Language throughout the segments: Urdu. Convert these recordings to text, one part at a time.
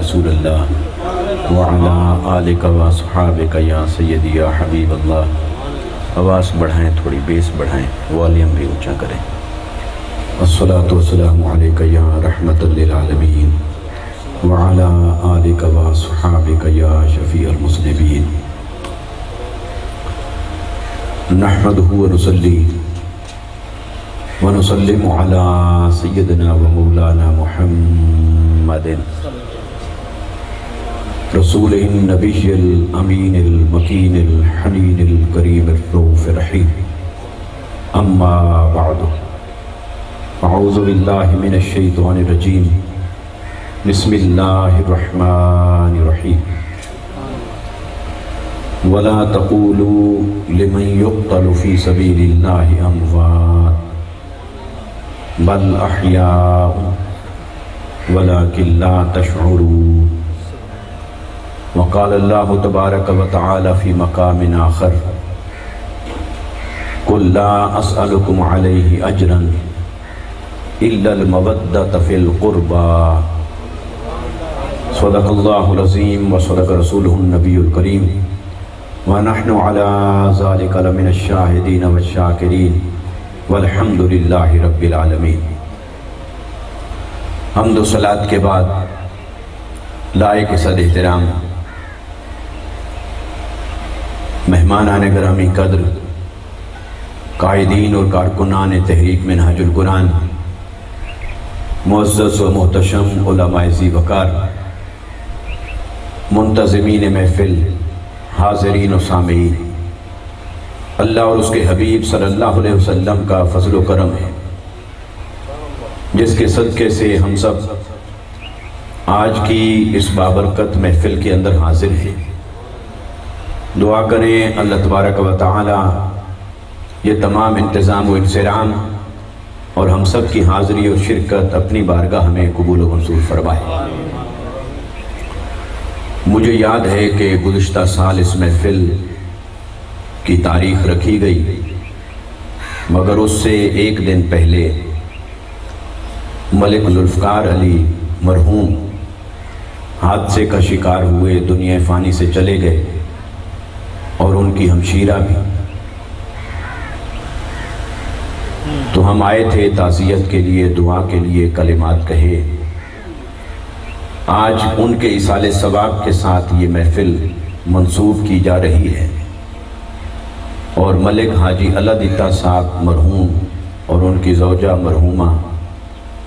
رسول اللہ وعلی آلک و صحابک یا سیدی یا حبیب اللہ۔ آواز بڑھائیں، تھوڑی بیس بڑھائیں، والیوم بھی اونچا کریں۔ الصلاۃ والسلام علیک یا رحمت للعالمین وعلی آلک و صحابک یا شفیع المذنبین۔ نحمدہ ونصلی ونسلم علی سیدنا و مولانا محمد رسول النبی الامین المکین الحنین الکریم الرؤوف الرحیم، اما بعد، اعوذ باللہ من الشیطان الرجیم، بسم اللہ الرحمن الرحیم۔ ولا تقولوا لمن يقتل في سبيل الله اموات بل احیاء ولكن لا تشعرون۔ وقال اللہ تبارک وتعالی فی مقام آخر، قل لا اسألكم علیہ اجرا الا المودۃ فی القربى۔ صدق اللہ العظیم وصدق رسولہ النبی الکریم، ونحن على ذلك لمن الشاہدین والشاکرین، والحمد للہ رب العالمین۔ حمد و صلاۃ کے بعد لائق صد احترام مہمانان گرامی قدر، قائدین اور کارکنان تحریک منہاج القرآن، معزز و محتشم علماء ذی وقار، منتظمین محفل، حاضرین و سامعین، اللہ اور اس کے حبیب صلی اللہ علیہ وسلم کا فضل و کرم ہے جس کے صدقے سے ہم سب آج کی اس بابرکت محفل کے اندر حاضر ہیں۔ دعا کریں اللہ تبارک و تعالی یہ تمام انتظام و انصرام اور ہم سب کی حاضری اور شرکت اپنی بارگاہ میں قبول و منظور فرمائے۔ مجھے یاد ہے کہ گزشتہ سال اس محفل کی تاریخ رکھی گئی، مگر اس سے ایک دن پہلے ملک ذوالفقار علی مرحوم حادثے کا شکار ہوئے، دنیا فانی سے چلے گئے، اور ان کی ہمشیرہ بھی۔ تو ہم آئے تھے تعزیت کے لیے، دعا کے لیے، کلمات کہے۔ آج ان کے ایصال ثواب کے ساتھ یہ محفل منسوب کی جا رہی ہے، اور ملک حاجی علادتہ صاحب مرحوم اور ان کی زوجہ مرحومہ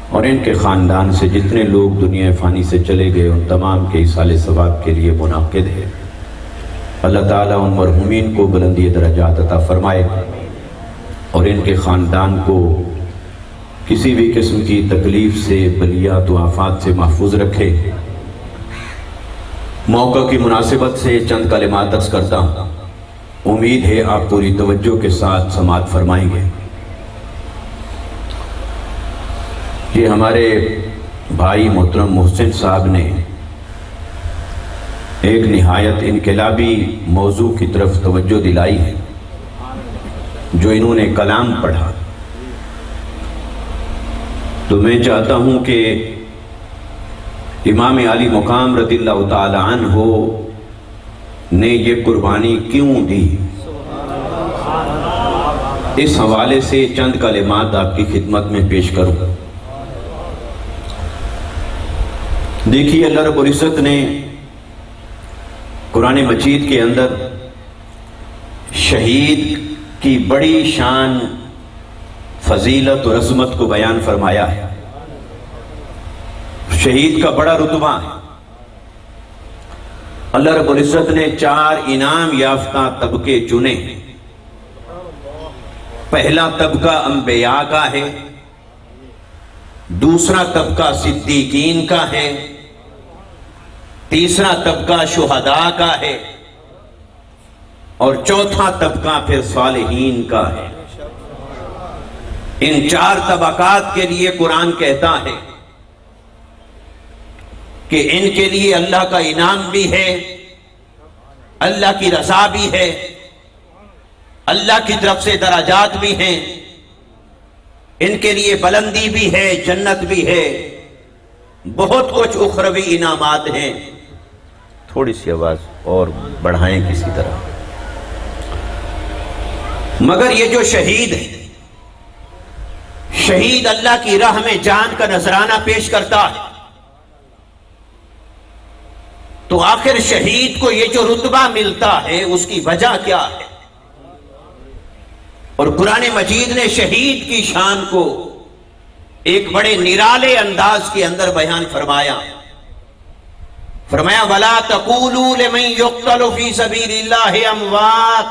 اور ان کے خاندان سے جتنے لوگ دنیا فانی سے چلے گئے، ان تمام کے ایصال ثواب کے لیے منعقد ہے۔ اللہ تعالیٰ ان مرحومین کو بلندی درجات عطا فرمائے اور ان کے خاندان کو کسی بھی قسم کی تکلیف سے، بلیات و آفات سے محفوظ رکھے۔ موقع کی مناسبت سے چند کلمات عرض کرتا ہوں، امید ہے آپ پوری توجہ کے ساتھ سماعت فرمائیں گے۔ یہ ہمارے بھائی محترم محسن صاحب نے ایک نہایت انقلابی موضوع کی طرف توجہ دلائی ہے، جو انہوں نے کلام پڑھا۔ تو میں چاہتا ہوں کہ امام علی مقام رضی اللہ تعالی عنہ نے یہ قربانی کیوں دی، اس حوالے سے چند کلمات آپ کی خدمت میں پیش کروں۔ دیکھیے، اللہ رب العزت نے قرآن مجید کے اندر شہید کی بڑی شان، فضیلت اور عظمت کو بیان فرمایا ہے۔ شہید کا بڑا رتبہ ہے۔ اللہ رب العزت نے 4 انعام یافتہ طبقے چنے۔ پہلا طبقہ انبیاء کا ہے، دوسرا طبقہ صدیقین کا ہے، تیسرا طبقہ شہداء کا ہے، اور چوتھا طبقہ پھر صالحین کا ہے۔ ان 4 طبقات کے لیے قرآن کہتا ہے کہ ان کے لیے اللہ کا انعام بھی ہے، اللہ کی رضا بھی ہے، اللہ کی طرف سے درجات بھی ہیں، ان کے لیے بلندی بھی ہے، جنت بھی ہے، بہت کچھ اخروی انعامات ہیں. تھوڑی سی آواز اور بڑھائیں کسی طرح. مگر یہ جو شہید ہے، شہید اللہ کی راہ میں جان کا نذرانہ پیش کرتا ہے، تو آخر شہید کو یہ جو رتبہ ملتا ہے اس کی وجہ کیا ہے؟ اور قرآن مجید نے شہید کی شان کو ایک بڑے نرالے انداز کے اندر بیان فرمایا. فرمایا وَلَا تَقُولُوا لِمَن يُقْتَلُ فِي سَبِيلِ اللَّهِ أَمْوَاتٌ،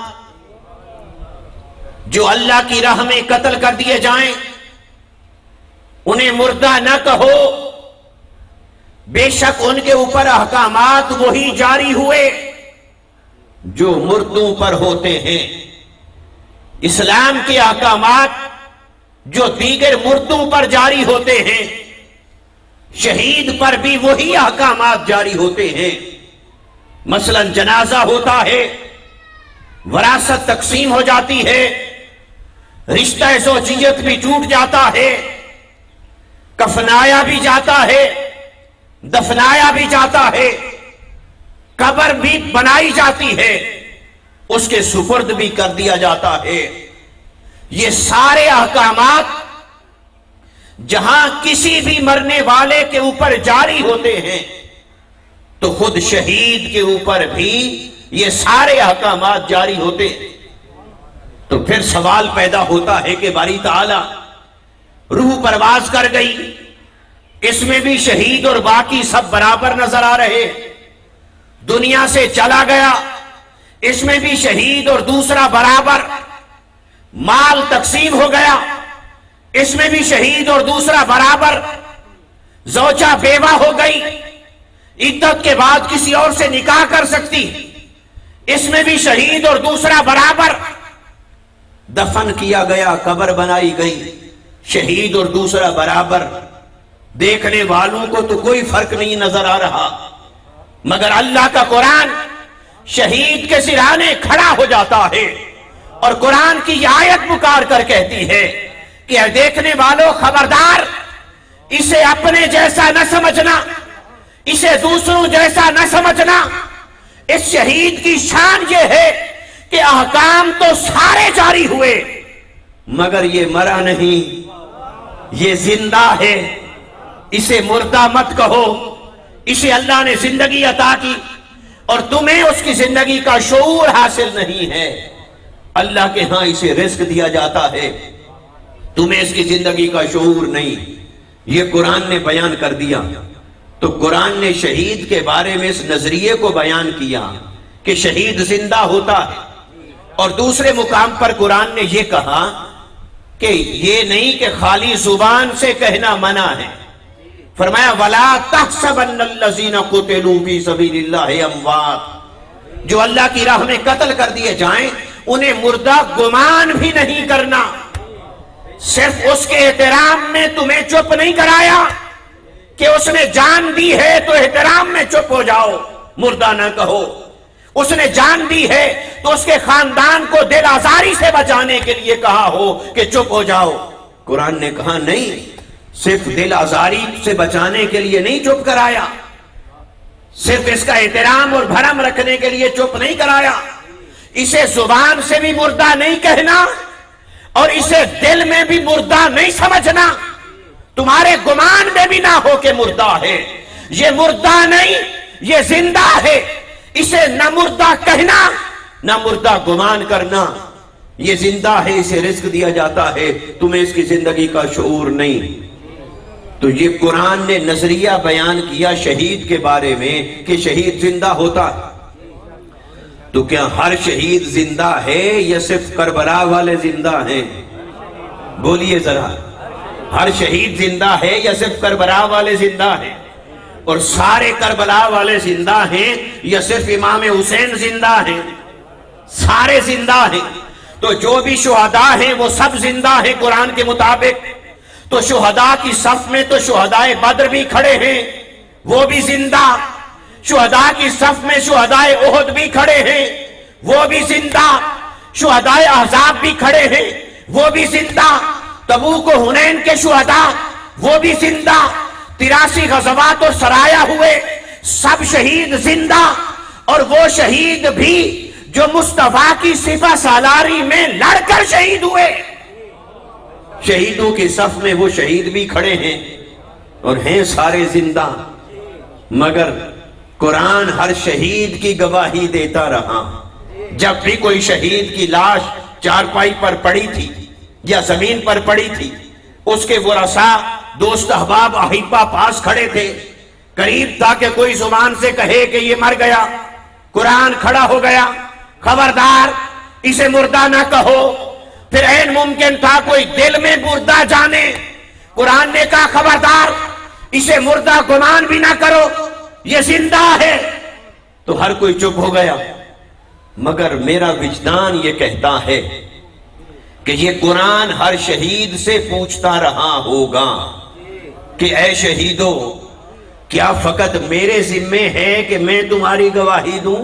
جو اللہ کی راہ میں قتل کر دیے جائیں انہیں مردہ نہ کہو، بے شک ان کے اوپر احکامات وہی جاری ہوئے جو مردوں پر ہوتے ہیں. اسلام کے احکامات جو دیگر مردوں پر جاری ہوتے ہیں، شہید پر بھی وہی احکامات جاری ہوتے ہیں. مثلا جنازہ ہوتا ہے، وراثت تقسیم ہو جاتی ہے، رشتہ زوجیت بھی ٹوٹ جاتا ہے، کفنایا بھی جاتا ہے، دفنایا بھی جاتا ہے، قبر بھی بنائی جاتی ہے، اس کے سپرد بھی کر دیا جاتا ہے. یہ سارے احکامات جہاں کسی بھی مرنے والے کے اوپر جاری ہوتے ہیں تو خود شہید کے اوپر بھی یہ سارے احکامات جاری ہوتے ہیں. تو پھر سوال پیدا ہوتا ہے کہ باری تعالی روح پرواز کر گئی، اس میں بھی شہید اور باقی سب برابر نظر آ رہے. دنیا سے چلا گیا، اس میں بھی شہید اور دوسرا برابر. مال تقسیم ہو گیا، اس میں بھی شہید اور دوسرا برابر. زوجہ بیوہ ہو گئی، عدت کے بعد کسی اور سے نکاح کر سکتی، اس میں بھی شہید اور دوسرا برابر. دفن کیا گیا، قبر بنائی گئی، شہید اور دوسرا برابر. دیکھنے والوں کو تو کوئی فرق نہیں نظر آ رہا، مگر اللہ کا قرآن شہید کے سرانے کھڑا ہو جاتا ہے اور قرآن کی یہ آیت پکار کر کہتی ہے کہ اے دیکھنے والوں خبردار، اسے اپنے جیسا نہ سمجھنا، اسے دوسروں جیسا نہ سمجھنا. اس شہید کی شان یہ ہے کہ احکام تو سارے جاری ہوئے مگر یہ مرا نہیں، یہ زندہ ہے. اسے مردہ مت کہو، اسے اللہ نے زندگی عطا کی اور تمہیں اس کی زندگی کا شعور حاصل نہیں ہے. اللہ کے ہاں اسے رزق دیا جاتا ہے، تمہیں اس کی زندگی کا شعور نہیں. یہ قرآن نے بیان کر دیا. تو قرآن نے شہید کے بارے میں اس نظریے کو بیان کیا کہ شہید زندہ ہوتا ہے، اور دوسرے مقام پر قرآن نے یہ کہا کہ یہ نہیں کہ خالی زبان سے کہنا منع ہے. فرمایا وَلَا تَحْسَبَنَّ الَّذِينَ قُتِلُوا فِي سَبِيلِ اللَّهِ أَمْوَاتٌ، جو اللہ کی راہ میں قتل کر دیے جائیں انہیں مردہ گمان بھی نہیں کرنا. صرف اس کے احترام میں تمہیں چپ نہیں کرایا کہ اس نے جان دی ہے تو احترام میں چپ ہو جاؤ، مردہ نہ کہو. اس نے جان دی ہے تو اس کے خاندان کو دل آزاری سے بچانے کے لیے کہا ہو کہ چپ ہو جاؤ. قرآن نے کہا نہیں، صرف دل آزاری سے بچانے کے لیے نہیں چپ کرایا، صرف اس کا احترام اور بھرم رکھنے کے لیے چپ نہیں کرایا. اسے زبان سے بھی مردہ نہیں کہنا اور اسے دل میں بھی مردہ نہیں سمجھنا. تمہارے گمان میں بھی نہ ہو کہ مردہ ہے. یہ مردہ نہیں، یہ زندہ ہے. اسے نہ مردہ کہنا نہ مردہ گمان کرنا. یہ زندہ ہے، اسے رزق دیا جاتا ہے، تمہیں اس کی زندگی کا شعور نہیں. تو یہ قرآن نے نظریہ بیان کیا شہید کے بارے میں کہ شہید زندہ ہوتا ہے. تو کیا ہر شہید زندہ ہے یا صرف کربلا والے زندہ ہیں؟ بولیے ذرا، ہر شہید زندہ ہے یا صرف کربلا والے زندہ ہیں؟ اور سارے کربلا والے زندہ ہیں یا صرف امام حسین زندہ ہیں؟ سارے زندہ ہیں. تو جو بھی شہداء ہیں وہ سب زندہ ہیں قرآن کے مطابق. تو شہداء کی صف میں تو شہداء بدر بھی کھڑے ہیں، وہ بھی زندہ. شہداء کی صف میں شہداء احد بھی کھڑے ہیں، وہ بھی زندہ. شہداء احزاب بھی کھڑے ہیں، وہ بھی زندہ. تبوک و حنین کے شہداء وہ بھی زندہ. 83 غزوات اور سرایا ہوئے، سب شہید زندہ، اور وہ شہید بھی جو مصطفیٰ کی سپہ سالاری میں لڑ کر شہید ہوئے۔ شہیدوں کے صف میں وہ شہید بھی کھڑے ہیں اور ہیں سارے زندہ، مگر قرآن ہر شہید کی گواہی دیتا رہا۔ جب بھی کوئی شہید کی لاش چارپائی پر پڑی تھی یا زمین پر پڑی تھی، اس کے ورثاء، دوست، احباب، احبہ پاس کھڑے تھے، قریب تھا کہ کوئی زبان سے کہے کہ یہ مر گیا۔ قرآن کھڑا ہو گیا، خبردار اسے مردہ نہ کہو۔ پھر عین ممکن تھا کوئی دل میں مردہ جانے، قرآن نے کہا خبردار اسے مردہ گمان بھی نہ کرو، یہ زندہ ہے۔ تو ہر کوئی چپ ہو گیا، مگر میرا وجدان یہ کہتا ہے کہ یہ قرآن ہر شہید سے پوچھتا رہا ہوگا کہ اے شہیدو، کیا فقط میرے ذمے ہے کہ میں تمہاری گواہی دوں؟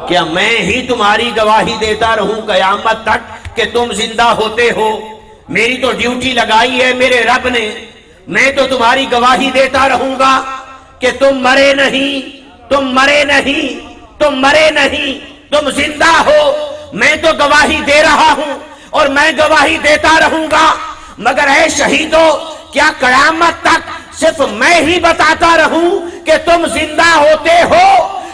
کیا میں ہی تمہاری گواہی دیتا رہوں قیامت تک کہ تم زندہ ہوتے ہو؟ میری تو ڈیوٹی لگائی ہے میرے رب نے، میں تو تمہاری گواہی دیتا رہوں گا کہ تم مرے نہیں، تم مرے نہیں، تم مرے نہیں، تم زندہ ہو۔ میں تو گواہی دے رہا ہوں اور میں گواہی دیتا رہوں گا، مگر اے شہیدو، کیا قیامت تک صرف میں ہی بتاتا رہوں کہ تم زندہ ہوتے ہو،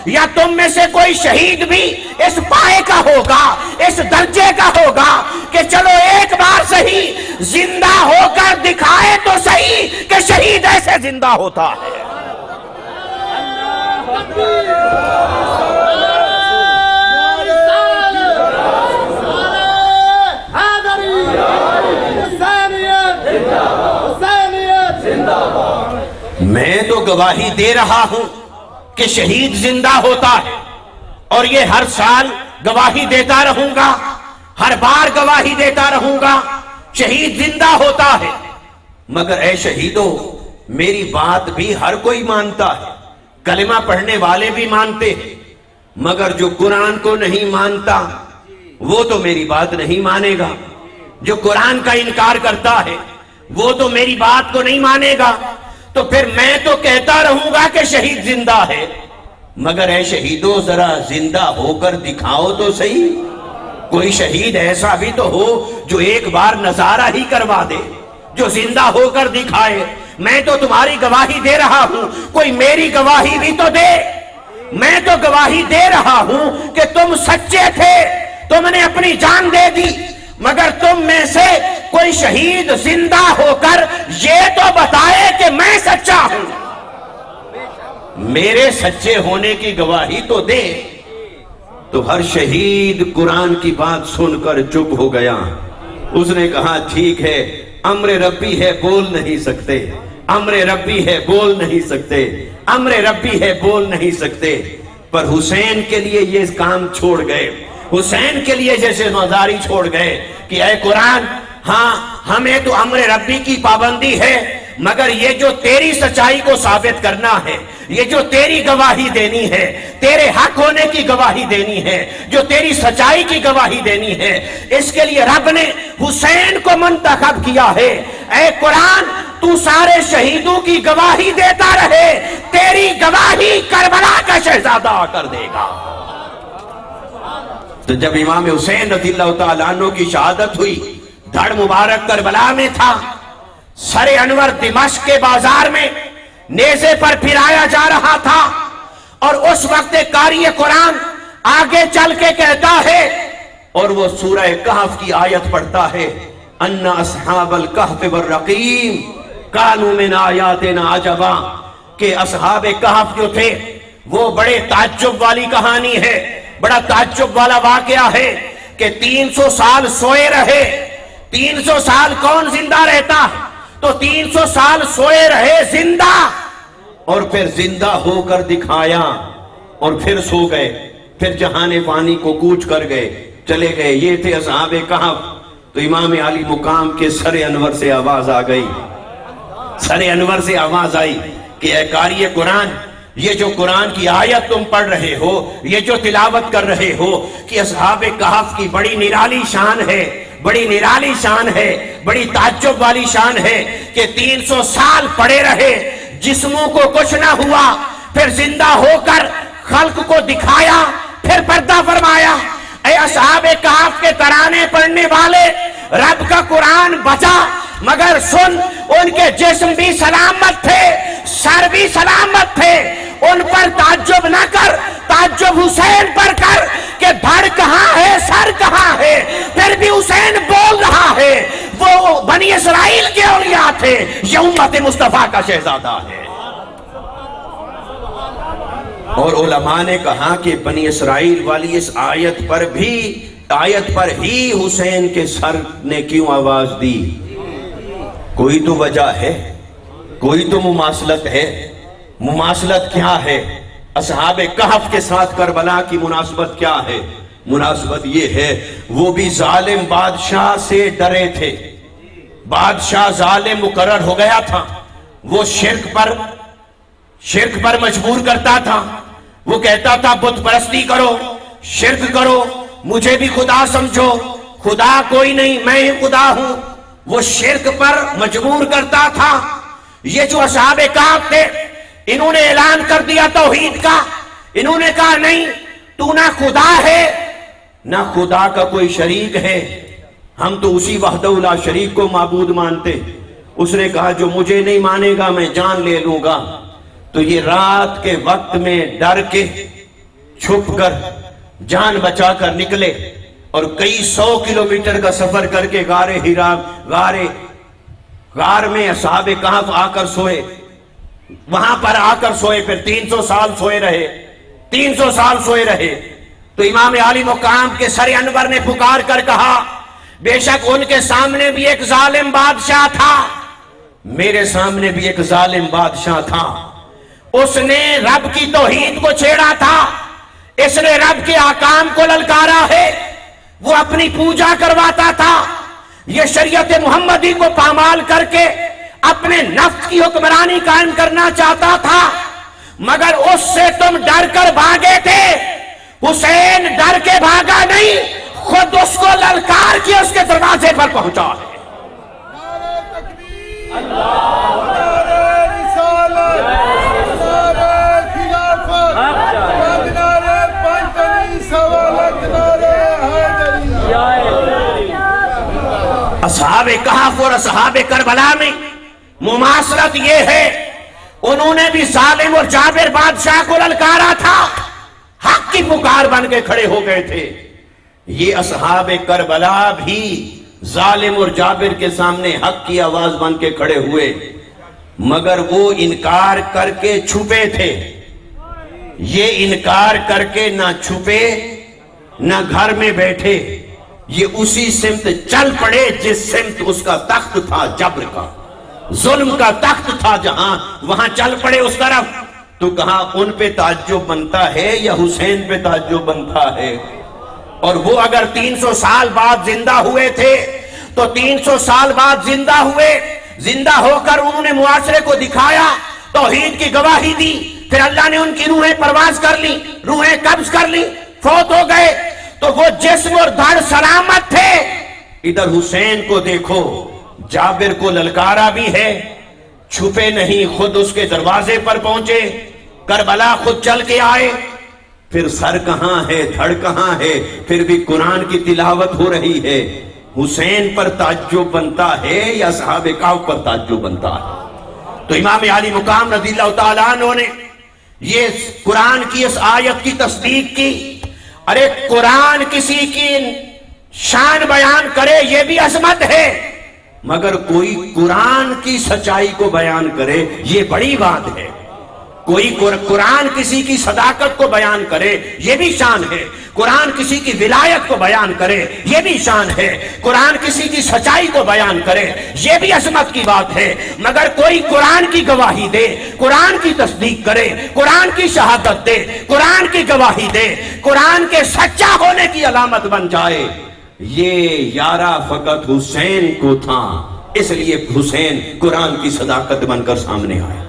یا تم میں سے کوئی شہید بھی اس پائے کا ہوگا، اس درجے کا ہوگا کہ چلو ایک بار صحیح زندہ ہو کر دکھائے تو صحیح کہ شہید ایسے زندہ ہوتا ہے۔ میں تو گواہی دے رہا ہوں کہ شہید زندہ ہوتا ہے، اور یہ ہر سال گواہی دیتا رہوں گا، ہر بار گواہی دیتا رہوں گا، شہید زندہ ہوتا ہے۔ مگر اے شہیدو، میری بات بھی ہر کوئی مانتا ہے، کلمہ پڑھنے والے بھی مانتے ہیں، مگر جو قرآن کو نہیں مانتا وہ تو میری بات نہیں مانے گا۔ جو قرآن کا انکار کرتا ہے وہ تو میری بات کو نہیں مانے گا۔ تو پھر میں تو کہتا رہوں گا کہ شہید زندہ ہے، مگر اے شہیدو، ذرا زندہ ہو کر دکھاؤ تو صحیح۔ کوئی شہید ایسا بھی تو ہو جو ایک بار نظارہ ہی کروا دے، جو زندہ ہو کر دکھائے۔ میں تو تمہاری گواہی دے رہا ہوں، کوئی میری گواہی بھی تو دے۔ میں تو گواہی دے رہا ہوں کہ تم سچے تھے، تم نے اپنی جان دے دی، مگر تم میں سے کوئی شہید زندہ ہو کر یہ تو بتائے کہ میں سچا ہوں۔ میرے سچے ہونے کی گواہی تو دے۔ تو ہر شہید قرآن کی بات سن کر چپ ہو گیا۔ اس نے کہا ٹھیک ہے، امر ربی ہے، بول نہیں سکتے، امر ربی ہے، بول نہیں سکتے، امر ربی ہے، بول نہیں سکتے۔ پر حسین کے لیے یہ کام چھوڑ گئے، حسین کے لیے جیسے مزاری چھوڑ گئے کہ اے قرآن، ہاں ہمیں تو امر ربی کی پابندی ہے، مگر یہ جو تیری سچائی کو ثابت کرنا ہے، یہ جو تیری گواہی دینی ہے، تیرے حق ہونے کی گواہی دینی ہے، جو تیری سچائی کی گواہی دینی ہے، اس کے لیے رب نے حسین کو منتخب کیا ہے۔ اے قرآن، تو سارے شہیدوں کی گواہی دیتا رہے، تیری گواہی کربلا کا شہزادہ آ کر دے گا۔ تو جب امام حسین رضی اللہ تعالیٰ عنہ کی شہادت ہوئی، دھڑ مبارک کربلا میں تھا، سر انور دمشق کے بازار میں نیزے پر پھرایا جا رہا تھا، اور اس وقت قاری قرآن آگے چل کے کہتا ہے، اور وہ سورہ کہف کی آیت پڑھتا ہے، ان اصحاب الکہف والرقیم کانوا من آیاتنا عجبا، کہ اصحاب کہف جو تھے وہ بڑے تعجب والی کہانی ہے، بڑا تعجب والا واقعہ ہے کہ 300 سال سوئے رہے۔ 300 سال کون زندہ رہتا؟ تو 300 سال سوئے رہے زندہ، اور پھر زندہ ہو کر دکھایا، اور پھر سو گئے، پھر جہان فانی کو کوچ کر گئے، چلے گئے۔ یہ تھے اصحاب کہف۔ تو امام علی مقام کے سر انور سے آواز آ گئی، سر انور سے آواز آئی کہ اے قاری قرآن، یہ جو قرآن کی آیت تم پڑھ رہے ہو، یہ جو تلاوت کر رہے ہو کہ اصحاب کہف کی بڑی نرالی شان ہے، بڑی نرالی شان ہے، بڑی تعجب والی شان ہے کہ 300 سال پڑے رہے، جسموں کو کچھ نہ ہوا، پھر زندہ ہو کر خلق کو دکھایا، پھر پردہ فرمایا۔ اے اصحاب کہف کے ترانے پڑھنے والے، رب کا قرآن بچا، مگر سن، ان کے جسم بھی سلامت تھے، سر بھی سلامت تھے۔ ان پر تعجب نہ کر، تعجب حسین پر کر کہ دھڑ کہاں ہے، سر کہاں ہے، پھر بھی حسین بول رہا ہے۔ وہ بنی اسرائیل کے اولیاء تھے، یہ امت مصطفیٰ کا شہزادہ ہے۔ اور علماء نے کہا کہ بنی اسرائیل والی اس آیت پر ہی حسین کے سر نے کیوں آواز دی؟ کوئی تو وجہ ہے، کوئی تو مماثلت ہے۔ مماثلت کیا ہے؟ اصحاب کہف کے ساتھ کربلا کی مناسبت کیا ہے؟ مناسبت یہ ہے، وہ بھی ظالم بادشاہ سے ڈرے تھے۔ بادشاہ ظالم مقرر ہو گیا تھا، وہ شرک پر مجبور کرتا تھا۔ وہ کہتا تھا بت پرستی کرو، شرک کرو، مجھے بھی خدا سمجھو، خدا کوئی نہیں، میں ہی خدا ہوں۔ وہ شرک پر مجبور کرتا تھا۔ یہ جو اصحاب کہف تھے، انہوں نے اعلان کر دیا توحید کا۔ انہوں نے کہا نہیں، تو نہ خدا ہے نہ خدا کا کوئی شریک ہے، ہم تو اسی وحدہ لا شریک کو معبود مانتے۔ اس نے کہا جو مجھے نہیں مانے گا میں جان لے لوں گا۔ تو یہ رات کے وقت میں ڈر کے چھپ کر جان بچا کر نکلے اور کئی 100 کلومیٹر کا سفر کر کے غار میں اصحاب کہف آ کر سوئے، وہاں پر آ کر سوئے، پھر 300 سال سوئے رہے۔ تو امام عالی مقام کے سر انور نے پکار کر کہا بے شک ان کے سامنے بھی ایک ظالم بادشاہ تھا، میرے سامنے بھی ایک ظالم بادشاہ تھا، اس نے رب کی توحید کو چھیڑا تھا، اس نے رب کے احکام کو للکارا ہے، وہ اپنی پوجا کرواتا تھا، یہ شریعت محمدی کو پامال کر کے اپنے نفس کی حکمرانی قائم کرنا چاہتا تھا، مگر اس سے تم ڈر کر بھاگے تھے۔ حسین ڈر کے بھاگا نہیں، خود اس کو للکار کے اس کے دروازے پر پہنچا ہے۔ اصحاب کہف اور اصحاب کربلا میں مماثلت یہ ہے، انہوں نے بھی ظالم اور جابر بادشاہ کو للکارا تھا، حق کی پکار بن کے کھڑے ہو گئے تھے۔ یہ اصحاب کربلا بھی ظالم اور جابر کے سامنے حق کی آواز بن کے کھڑے ہوئے، مگر وہ انکار کر کے چھپے تھے۔ یہ انکار کر کے نہ چھپے نہ گھر میں بیٹھے، یہ اسی سمت چل پڑے جس سمت اس کا تخت تھا، جبر کا، ظلم کا تخت تھا، جہاں وہاں چل پڑے اس طرف۔ تو کہاں ان پہ تعجب بنتا ہے یا حسین پہ تعجب بنتا ہے؟ اور وہ اگر 300 سال بعد زندہ ہوئے تھے تو 300 سال بعد زندہ ہو کر انہوں نے معاشرے کو دکھایا، توحید کی گواہی دی، پھر اللہ نے ان کی روحیں پرواز کر لی، روحیں قبض کر لی، فوت ہو گئے، تو وہ جسم اور دھڑ سلامت تھے۔ ادھر حسین کو دیکھو، جابر کو للکارا بھی ہے، چھپے نہیں، خود اس کے دروازے پر پہنچے، کربلا خود چل کے آئے، پھر سر کہاں ہے، دھڑ کہاں ہے، پھر بھی قرآن کی تلاوت ہو رہی ہے۔ حسین پر تعجب بنتا ہے یا اصحاب کہف پر تعجب بنتا ہے؟ تو امام علی مقام رضی اللہ تعالیٰ عنہ نے یہ قرآن کی اس آیت کی تصدیق کی۔ ارے قرآن کسی کی شان بیان کرے یہ بھی عظمت ہے، مگر کوئی قرآن کی سچائی کو بیان کرے یہ بڑی بات ہے۔ کوئی قرآن کسی کی صداقت کو بیان کرے یہ بھی شان ہے، قرآن کسی کی ولایت کو بیان کرے یہ بھی شان ہے، قرآن کسی کی سچائی کو بیان کرے یہ بھی عظمت کی بات ہے، مگر کوئی قرآن کی گواہی دے، قرآن کی تصدیق کرے، قرآن کی شہادت دے، قرآن کی گواہی دے، قرآن کے سچا ہونے کی علامت بن جائے، یہ یارہ فقط حسین کو تھا، اس لیے حسین قرآن کی صداقت بن کر سامنے آئے۔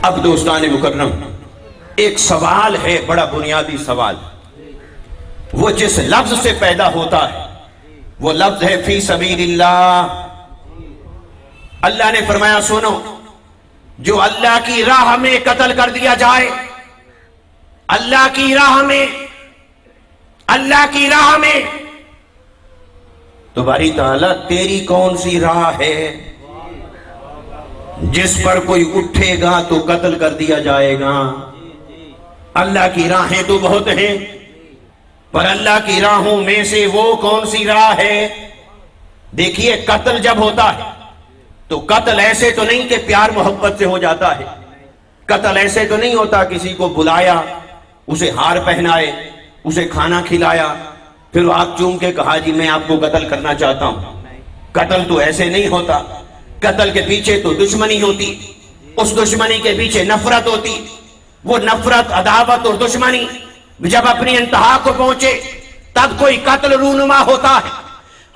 اب دوستان مکرم، ایک سوال ہے، بڑا بنیادی سوال، وہ جس لفظ سے پیدا ہوتا ہے وہ لفظ ہے فی سبیل اللہ۔ اللہ نے فرمایا سنو، جو اللہ کی راہ میں قتل کر دیا جائے، اللہ کی راہ میں، اللہ کی راہ میں، تو باری تعالیٰ تیری کون سی راہ ہے جس پر کوئی اٹھے گا تو قتل کر دیا جائے گا؟ اللہ کی راہیں تو بہت ہیں، پر اللہ کی راہوں میں سے وہ کون سی راہ ہے؟ دیکھیے، قتل جب ہوتا ہے تو قتل ایسے تو نہیں کہ پیار محبت سے ہو جاتا ہے، قتل ایسے تو نہیں ہوتا کسی کو بلایا، اسے ہار پہنائے، اسے کھانا کھلایا، پھر ہاتھ چوم کے کہا جی میں آپ کو قتل کرنا چاہتا ہوں۔ قتل تو ایسے نہیں ہوتا، قتل کے پیچھے تو دشمنی ہوتی، اس دشمنی کے پیچھے نفرت ہوتی، وہ نفرت، عداوت اور دشمنی جب اپنی انتہا کو پہنچے تب کوئی قتل رونما ہوتا ہے۔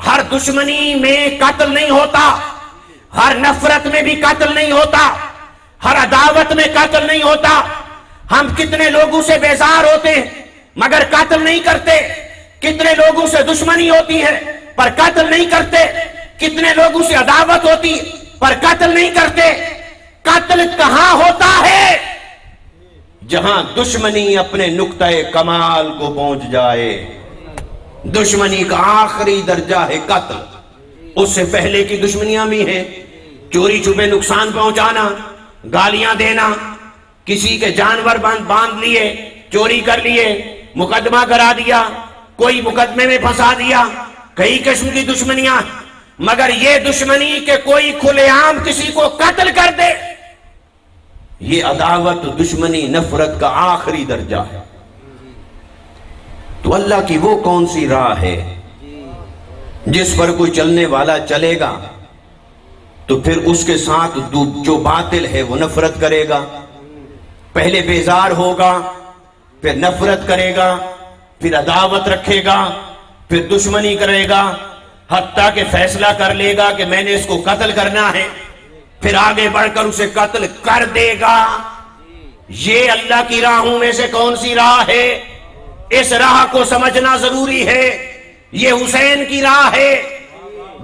ہر دشمنی میں قتل نہیں ہوتا، ہر نفرت میں بھی قتل نہیں ہوتا، ہر عداوت میں قتل نہیں ہوتا۔ ہم کتنے لوگوں سے بیزار ہوتے ہیں مگر قتل نہیں کرتے، کتنے لوگوں سے دشمنی ہوتی ہے پر قتل نہیں کرتے، کتنے لوگوں سے عداوت ہوتی پر قتل نہیں کرتے۔ قتل کہاں ہوتا ہے؟ جہاں دشمنی اپنے نقطہ کمال کو پہنچ جائے۔ دشمنی کا آخری درجہ ہے قتل، اس سے پہلے کی دشمنیاں بھی ہیں، چوری چھپے نقصان پہنچانا، گالیاں دینا، کسی کے جانور باندھ لیے، چوری کر لیے، مقدمہ کرا دیا، کوئی مقدمے میں پھنسا دیا، کئی قسم کی دشمنیاں۔ مگر یہ دشمنی کہ کوئی کھلے عام کسی کو قتل کر دے، یہ عداوت، دشمنی، نفرت کا آخری درجہ ہے۔ تو اللہ کی وہ کون سی راہ ہے جس پر کوئی چلنے والا چلے گا تو پھر اس کے ساتھ جو باطل ہے وہ نفرت کرے گا، پہلے بیزار ہوگا، پھر نفرت کرے گا، پھر عداوت رکھے گا، پھر دشمنی کرے گا، حتیٰ کہ فیصلہ کر لے گا کہ میں نے اس کو قتل کرنا ہے، پھر آگے بڑھ کر اسے قتل کر دے گا۔ یہ اللہ کی راہوں میں سے کون سی راہ ہے؟ اس راہ کو سمجھنا ضروری ہے۔ یہ حسین کی راہ ہے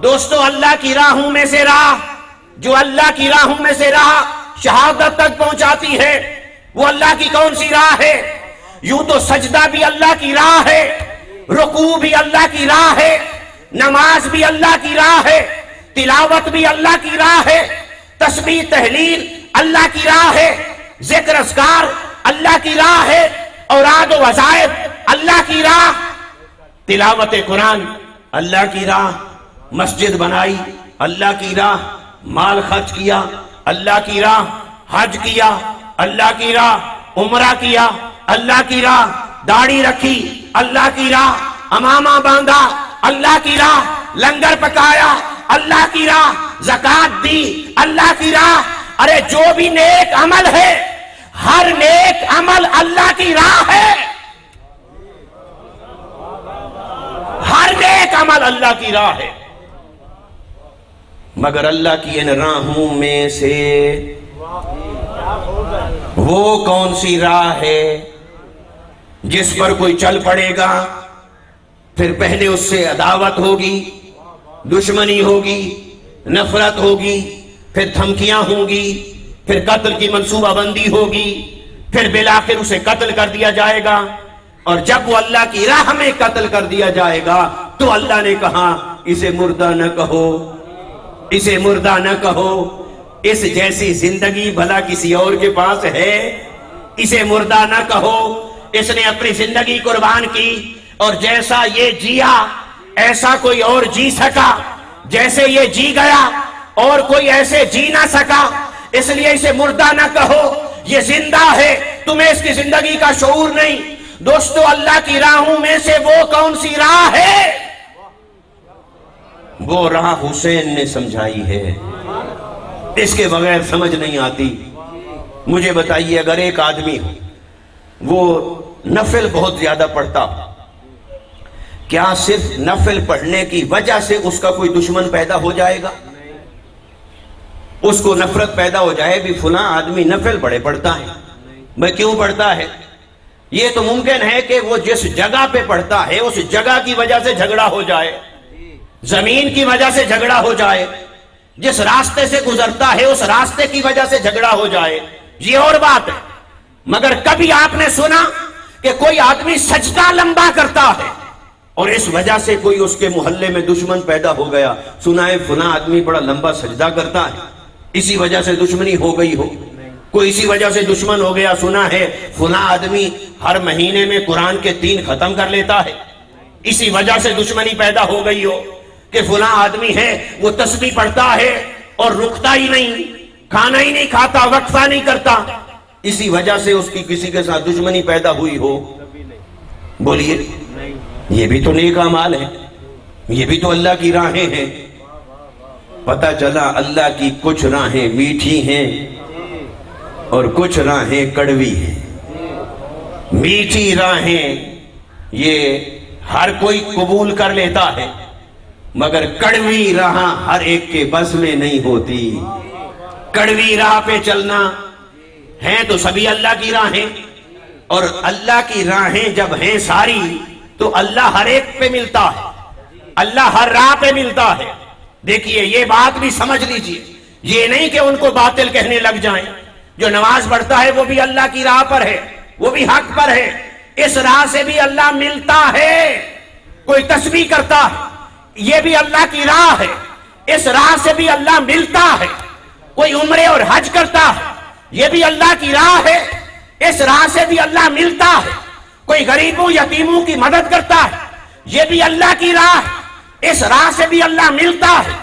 دوستو، اللہ کی راہوں میں سے راہ، جو اللہ کی راہوں میں سے راہ شہادت تک پہنچاتی ہے، وہ اللہ کی کون سی راہ ہے؟ یوں تو سجدہ بھی اللہ کی راہ ہے، رکوع بھی اللہ کی راہ ہے، نماز بھی اللہ کی راہ ہے، تلاوت بھی اللہ کی راہ ہے، تسبیح تحلیل اللہ کی راہ ہے، ذکر اذکار اللہ کی راہ ہے، اوراد و وظائف اللہ کی راہ، تلاوت قرآن اللہ کی راہ، مسجد بنائی اللہ کی راہ، مال خرچ کیا اللہ کی راہ، حج کیا اللہ کی راہ، عمرہ کیا اللہ کی راہ، داڑھی رکھی اللہ کی راہ، امامہ باندھا اللہ کی راہ، لنگر پکایا اللہ کی راہ، زکات دی اللہ کی راہ۔ ارے جو بھی نیک عمل ہے، ہر نیک عمل اللہ کی راہ ہے، ہر نیک عمل اللہ کی راہ ہے۔ مگر اللہ کی ان راہوں میں سے وہ کون سی راہ ہے جس پر کوئی چل پڑے گا، پھر پہلے اس سے عداوت ہوگی، دشمنی ہوگی، نفرت ہوگی، پھر دھمکیاں ہوں گی، پھر قتل کی منصوبہ بندی ہوگی، پھر بالآخر اسے قتل کر دیا جائے گا۔ اور جب وہ اللہ کی راہ میں قتل کر دیا جائے گا تو اللہ نے کہا اسے مردہ نہ کہو، اسے مردہ نہ کہو، اس جیسی زندگی بھلا کسی اور کے پاس ہے؟ اسے مردہ نہ کہو، اس نے اپنی زندگی قربان کی اور جیسا یہ جیا ایسا کوئی اور جی سکا، جیسے یہ جی گیا اور کوئی ایسے جی نہ سکا، اس لیے اسے مردہ نہ کہو، یہ زندہ ہے، تمہیں اس کی زندگی کا شعور نہیں۔ دوستو، اللہ کی راہوں میں سے وہ کون سی راہ ہے؟ وہ راہ حسین نے سمجھائی ہے، اس کے بغیر سمجھ نہیں آتی۔ مجھے بتائیے، اگر ایک آدمی ہو وہ نفل بہت زیادہ پڑھتا، کیا صرف نفل پڑھنے کی وجہ سے اس کا کوئی دشمن پیدا ہو جائے گا؟ اس کو نفرت پیدا ہو جائے بھی فلاں آدمی نفل بڑے پڑھتا ہے، میں کیوں پڑھتا ہے؟ یہ تو ممکن ہے کہ وہ جس جگہ پہ پڑھتا ہے اس جگہ کی وجہ سے جھگڑا ہو جائے، زمین کی وجہ سے جھگڑا ہو جائے، جس راستے سے گزرتا ہے اس راستے کی وجہ سے جھگڑا ہو جائے، یہ اور بات ہے۔ مگر کبھی آپ نے سنا کہ کوئی آدمی سجدہ لمبا کرتا ہے اور اس وجہ سے کوئی اس کے محلے میں دشمن پیدا ہو گیا، سنا ہے فلاں آدمی بڑا لمبا سجدہ کرتا ہے، اسی وجہ سے دشمنی ہو گئی ہو؟ کوئی اسی وجہ سے دشمن ہو گیا، سنا ہے فلاں آدمی ہر مہینے میں قرآن کے 3 ختم کر لیتا ہے، اسی وجہ سے دشمنی پیدا ہو گئی ہو؟ کہ فلاں آدمی ہے وہ تسبیح پڑھتا ہے اور رکتا ہی نہیں، کھانا ہی نہیں کھاتا، وقفہ نہیں کرتا، اسی وجہ سے اس کی کسی کے ساتھ دشمنی پیدا ہوئی ہو؟ بولیے، یہ بھی تو نیک اعمال ہے، یہ بھی تو اللہ کی راہیں ہیں۔ پتہ چلا اللہ کی کچھ راہیں میٹھی ہیں اور کچھ راہیں کڑوی ہیں۔ میٹھی راہیں یہ ہر کوئی قبول کر لیتا ہے، مگر کڑوی راہ ہر ایک کے بس میں نہیں ہوتی۔ کڑوی راہ پہ چلنا ہیں تو سبھی اللہ کی راہیں، اور اللہ کی راہیں جب ہیں ساری تو اللہ ہر ایک پہ ملتا ہے، اللہ ہر راہ پہ ملتا ہے۔ دیکھیے یہ بات بھی سمجھ لیجئے، یہ نہیں کہ ان کو باطل کہنے لگ جائیں۔ جو نماز پڑھتا ہے وہ بھی اللہ کی راہ پر ہے، وہ بھی حق پر ہے، اس راہ سے بھی اللہ ملتا ہے۔ کوئی تسبیح کرتا ہے، یہ بھی اللہ کی راہ ہے، اس راہ سے بھی اللہ ملتا ہے۔ کوئی عمرے اور حج کرتا ہے، یہ بھی اللہ کی راہ ہے، اس راہ سے بھی اللہ ملتا ہے۔ کوئی غریبوں یتیموں کی مدد کرتا ہے، یہ بھی اللہ کی راہ ہے، اس راہ سے بھی اللہ ملتا ہے۔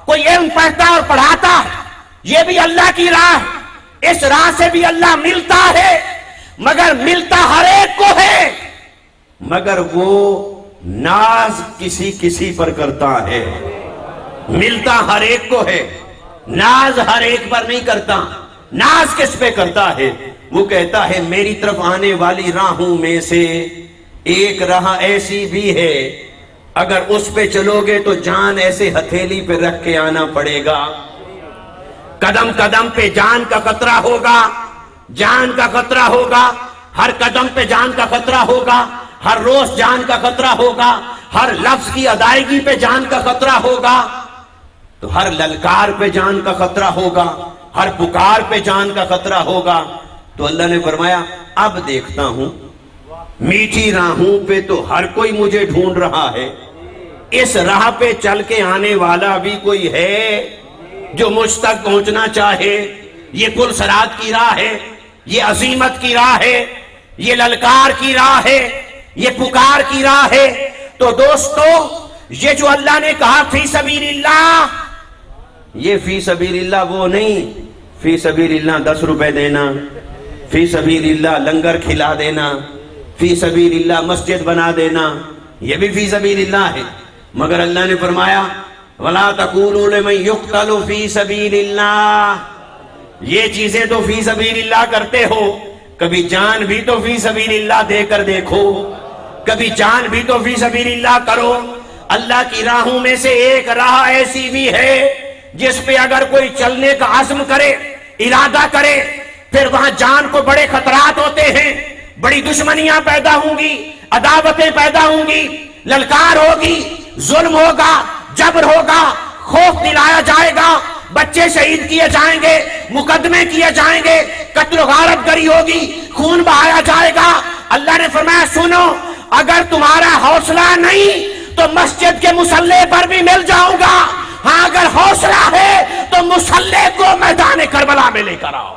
کوئی علم پڑھتا اور پڑھاتا ہے، یہ بھی اللہ کی راہ ہے، اس راہ سے بھی اللہ ملتا ہے۔ مگر ملتا ہر ایک کو ہے، مگر وہ ناز کسی کسی پر کرتا ہے۔ ملتا ہر ایک کو ہے، ناز ہر ایک پر نہیں کرتا۔ ناز کس پہ کرتا ہے؟ وہ کہتا ہے میری طرف آنے والی راہوں میں سے ایک راہ ایسی بھی ہے، اگر اس پہ چلو گے تو جان ایسے ہتھیلی پہ رکھ کے آنا پڑے گا، قدم قدم پہ جان کا خطرہ ہوگا، جان کا خطرہ ہوگا، ہر قدم پہ جان کا خطرہ ہوگا، ہر روز جان کا خطرہ ہوگا، ہر لفظ کی ادائیگی پہ جان کا خطرہ ہوگا، تو ہر للکار پہ جان کا خطرہ ہوگا، ہر پکار پہ جان کا خطرہ ہوگا۔ تو اللہ نے فرمایا اب دیکھتا ہوں میٹھی راہوں پہ تو ہر کوئی مجھے ڈھونڈ رہا ہے، اس راہ پہ چل کے آنے والا بھی کوئی ہے جو مجھ تک پہنچنا چاہے۔ یہ پل صراط کی راہ ہے، یہ عظیمت کی راہ ہے، یہ للکار کی راہ ہے، یہ پکار کی راہ ہے۔ تو دوستو یہ جو اللہ نے کہا فی سبیل اللہ، یہ فی سبیل اللہ وہ نہیں فی سبیل اللہ 10 روپے دینا، فی سبیل اللہ لنگر کھلا دینا، فی سبیل اللہ مسجد بنا دینا، یہ بھی فی سبیل اللہ ہے۔ مگر اللہ نے فرمایا وَلَا تَقُولُوا لِمَنْ يُقْتَلُ فِي سَبِيلِ اللَّهِ، یہ چیزیں تو فی سبیل اللہ کرتے ہو، کبھی جان بھی تو فی سبیل اللہ دے کر دیکھو، کبھی جان بھی تو فی سبیل اللہ کرو۔ اللہ کی راہوں میں سے ایک راہ ایسی بھی ہے جس پہ اگر کوئی چلنے کا عزم کرے، ارادہ کرے، پھر وہاں جان کو بڑے خطرات ہوتے ہیں، بڑی دشمنیاں پیدا ہوں گی، عداوتیں پیدا ہوں گی، للکار ہوگی، ظلم ہوگا، جبر ہوگا، خوف دلایا جائے گا، بچے شہید کیے جائیں گے، مقدمے کیے جائیں گے، قتل و غارت گری ہوگی، خون بہایا جائے گا۔ اللہ نے فرمایا سنو، اگر تمہارا حوصلہ نہیں تو مسجد کے مصلی پر بھی مل جاؤں گا، ہاں اگر حوصلہ ہے تو مصلی کو میدان کربلا میں لے کر آؤ۔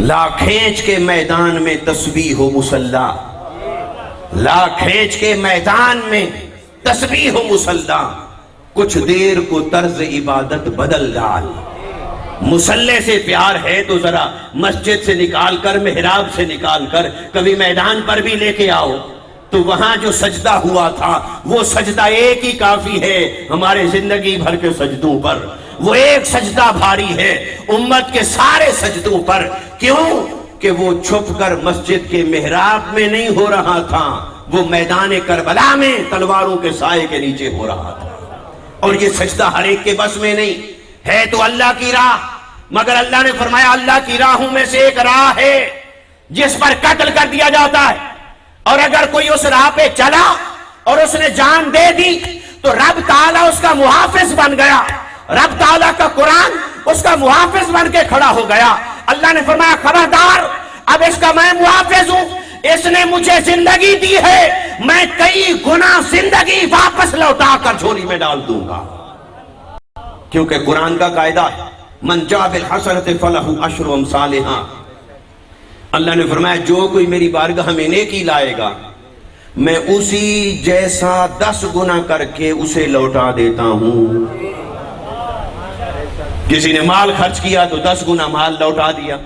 لا کھینچ کے میدان میں تسبیح ہو مصلی، لا کھینچ کے میدان میں تسبیح ہو مصلی، کچھ دیر کو طرز عبادت بدل ڈال۔ مصلی سے پیار ہے تو ذرا مسجد سے نکال کر، محراب سے نکال کر کبھی میدان پر بھی لے کے آؤ، تو وہاں جو سجدہ ہوا تھا وہ سجدہ ایک ہی کافی ہے ہمارے زندگی بھر کے سجدوں پر۔ وہ ایک سجدہ بھاری ہے امت کے سارے سجدوں پر۔ کیوں کہ وہ چھپ کر مسجد کے محراب میں نہیں ہو رہا تھا، وہ میدان کربلا میں تلواروں کے سائے کے نیچے ہو رہا تھا۔ اور یہ سجدہ ہر ایک کے بس میں نہیں ہے، تو اللہ کی راہ، مگر اللہ نے فرمایا اللہ کی راہوں میں سے ایک راہ ہے جس پر قتل کر دیا جاتا ہے، اور اگر کوئی اس راہ پہ چلا اور اس نے جان دے دی تو رب تعالیٰ اس کا محافظ بن گیا، رب تعالیٰ کا قرآن اس کا محافظ بن کے کھڑا ہو گیا۔ اللہ نے فرمایا خبردار، اب اس کا میں محافظ ہوں، اس نے مجھے زندگی دی ہے، میں کئی گنا زندگی واپس لوٹا کر جھولی میں ڈال دوں گا، کیونکہ قرآن کا قاعدہ ہے من جاء بالحسنۃ فلہ عشر امثالھا۔ اللہ نے فرمایا جو کوئی میری بارگاہ میں نیکی لائے گا میں اسی جیسا 10 گنا کر کے اسے لوٹا دیتا ہوں۔ کسی نے مال خرچ کیا تو 10 گنا مال لوٹا دیا،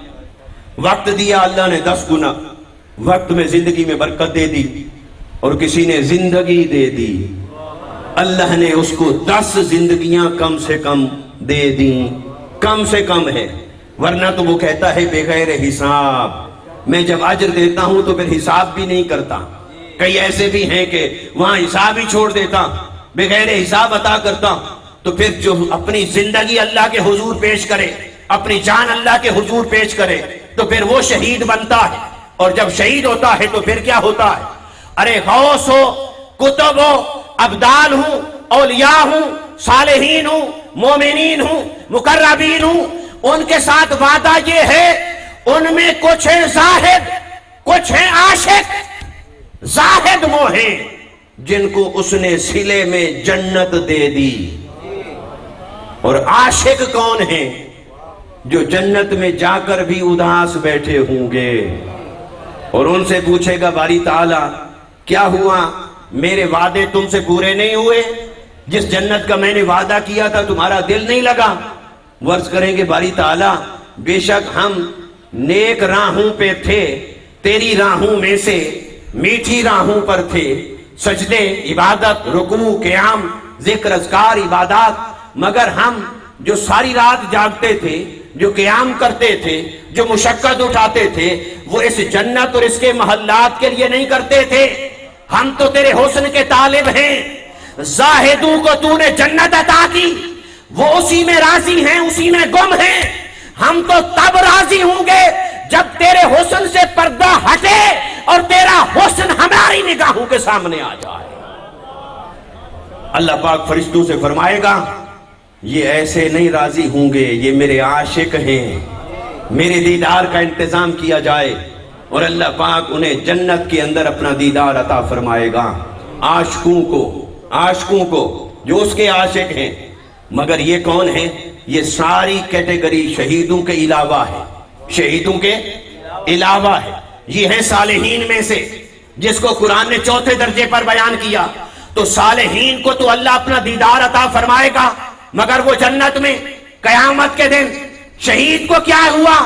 وقت دیا اللہ نے 10 گنا، وقت میں زندگی میں برکت دے دی، اور کسی نے زندگی دے دی، اللہ نے اس کو 10 زندگیاں کم سے کم دے دیں، کم سے کم ہے، ورنہ تو وہ کہتا ہے بغیر حساب، میں جب اجر دیتا ہوں تو پھر حساب بھی نہیں کرتا۔ کئی ایسے بھی ہیں کہ وہاں حساب ہی چھوڑ دیتا، بغیر حساب عطا کرتا، تو پھر جو اپنی زندگی اللہ کے حضور پیش کرے، اپنی جان اللہ کے حضور پیش کرے، تو پھر وہ شہید بنتا ہے، اور جب شہید ہوتا ہے تو پھر کیا ہوتا ہے؟ ارے غوث ہو، کتب ہو، ابدال ہوں، اولیاء ہوں، صالحین ہوں، مومنین ہوں، مقربین ہوں، ان کے ساتھ وعدہ یہ ہے ان میں کچھ ہیں زاہد، کچھ ہیں عاشق۔ زاہد وہ ہیں جن کو اس نے صلے میں جنت دے دی، اور عاشق کون ہیں؟ جو جنت میں جا کر بھی اداس بیٹھے ہوں گے، اور ان سے پوچھے گا باری تعالیٰ کیا ہوا، میرے وعدے تم سے پورے نہیں ہوئے، جس جنت کا میں نے وعدہ کیا تھا تمہارا دل نہیں لگا؟ ورز کریں گے باری تعالیٰ بے شک ہم نیک راہوں پہ تھے، تیری راہوں میں سے میٹھی راہوں پر تھے، سجدے، عبادت، رکوع، قیام، ذکر، اذکار، عبادات، مگر ہم جو ساری رات جاگتے تھے، جو قیام کرتے تھے، جو مشقت اٹھاتے تھے، وہ اس جنت اور اس کے محلات کے لیے نہیں کرتے تھے، ہم تو تیرے حسن کے طالب ہیں۔ زاہدوں کو تو نے جنت عطا کی، وہ اسی میں راضی ہیں، اسی میں گم ہیں، ہم تو تب راضی ہوں گے جب تیرے حسن سے پردہ ہٹے اور تیرا حسن ہماری نگاہوں کے سامنے آ جائے۔ اللہ پاک فرشتوں سے فرمائے گا یہ ایسے نہیں راضی ہوں گے، یہ میرے عاشق ہیں، میرے دیدار کا انتظام کیا جائے، اور اللہ پاک انہیں جنت کے اندر اپنا دیدار عطا فرمائے گا، عاشقوں کو جو اس کے عاشق ہیں۔ مگر یہ کون ہیں؟ یہ ساری کیٹیگری شہیدوں کے علاوہ ہے، شہیدوں کے علاوہ ہے، یہ ہیں صالحین میں سے، جس کو قرآن نے 4تھے درجے پر بیان کیا۔ تو صالحین کو تو اللہ اپنا دیدار عطا فرمائے گا، مگر وہ جنت میں قیامت کے دن شہید کو کیا ہوا؟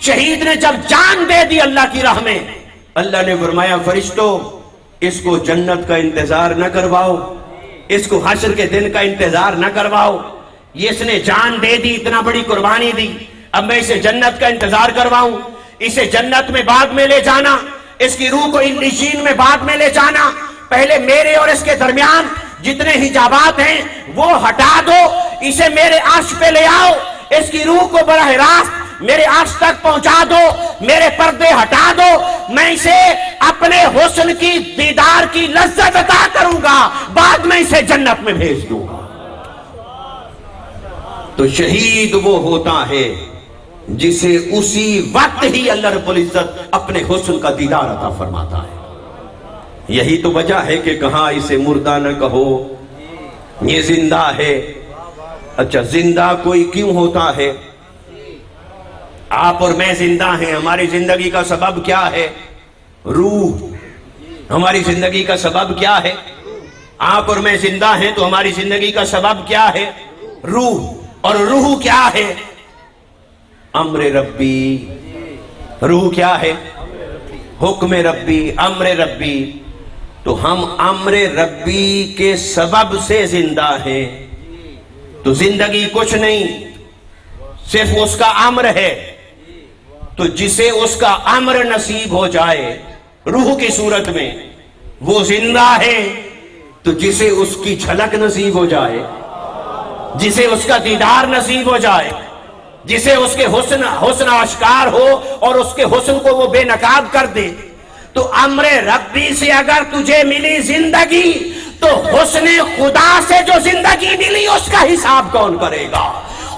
شہید نے جب جان دے دی اللہ کی راہ میں، اللہ نے فرمایا فرشتوں اس کو جنت کا انتظار نہ کرواؤ، اس کو حشر کے دن کا انتظار نہ کرواؤ، یہ اس نے جان دے دی، اتنا بڑی قربانی دی، اب میں اسے جنت کا انتظار کرواؤں، اسے جنت میں بعد میں لے جانا، اس کی روح کو علیین میں بعد میں لے جانا، پہلے میرے اور اس کے درمیان جتنے حجابات ہیں وہ ہٹا دو، اسے میرے عرش پہ لے آؤ، اس کی روح کو براہ راست میرے عرش تک پہنچا دو، میرے پردے ہٹا دو، میں اسے اپنے حسن کی دیدار کی لذت عطا کروں گا، بعد میں اسے جنت میں بھیج دوں گا۔ تو شہید وہ ہوتا ہے جسے اسی وقت ہی اللہ رب العزت اپنے حسن کا دیدار عطا فرماتا ہے۔ یہی تو وجہ ہے کہ کہاں اسے مردہ نہ کہو، یہ زندہ ہے۔ اچھا زندہ کوئی کیوں ہوتا ہے؟ آپ اور میں زندہ ہیں، ہماری زندگی کا سبب کیا ہے؟ روح۔ ہماری زندگی کا سبب کیا ہے؟ آپ اور میں زندہ ہیں تو ہماری زندگی کا سبب کیا ہے؟ روح۔ اور روح کیا ہے؟ امر ربی۔ روح کیا ہے؟ حکم ربی، امر ربی۔ تو ہم امر ربی کے سبب سے زندہ ہیں، تو زندگی کچھ نہیں، صرف اس کا امر ہے۔ تو جسے اس کا امر نصیب ہو جائے روح کی صورت میں وہ زندہ ہے، تو جسے اس کی جھلک نصیب ہو جائے جسے اس کا دیدار نصیب ہو جائے، جسے اس کے حسن آشکار ہو اور اس کے حسن کو وہ بے نقاب کر دے. تو امر ربی سے اگر تجھے ملی زندگی تو حسن خدا سے جو زندگی ملی اس کا حساب کون کرے گا؟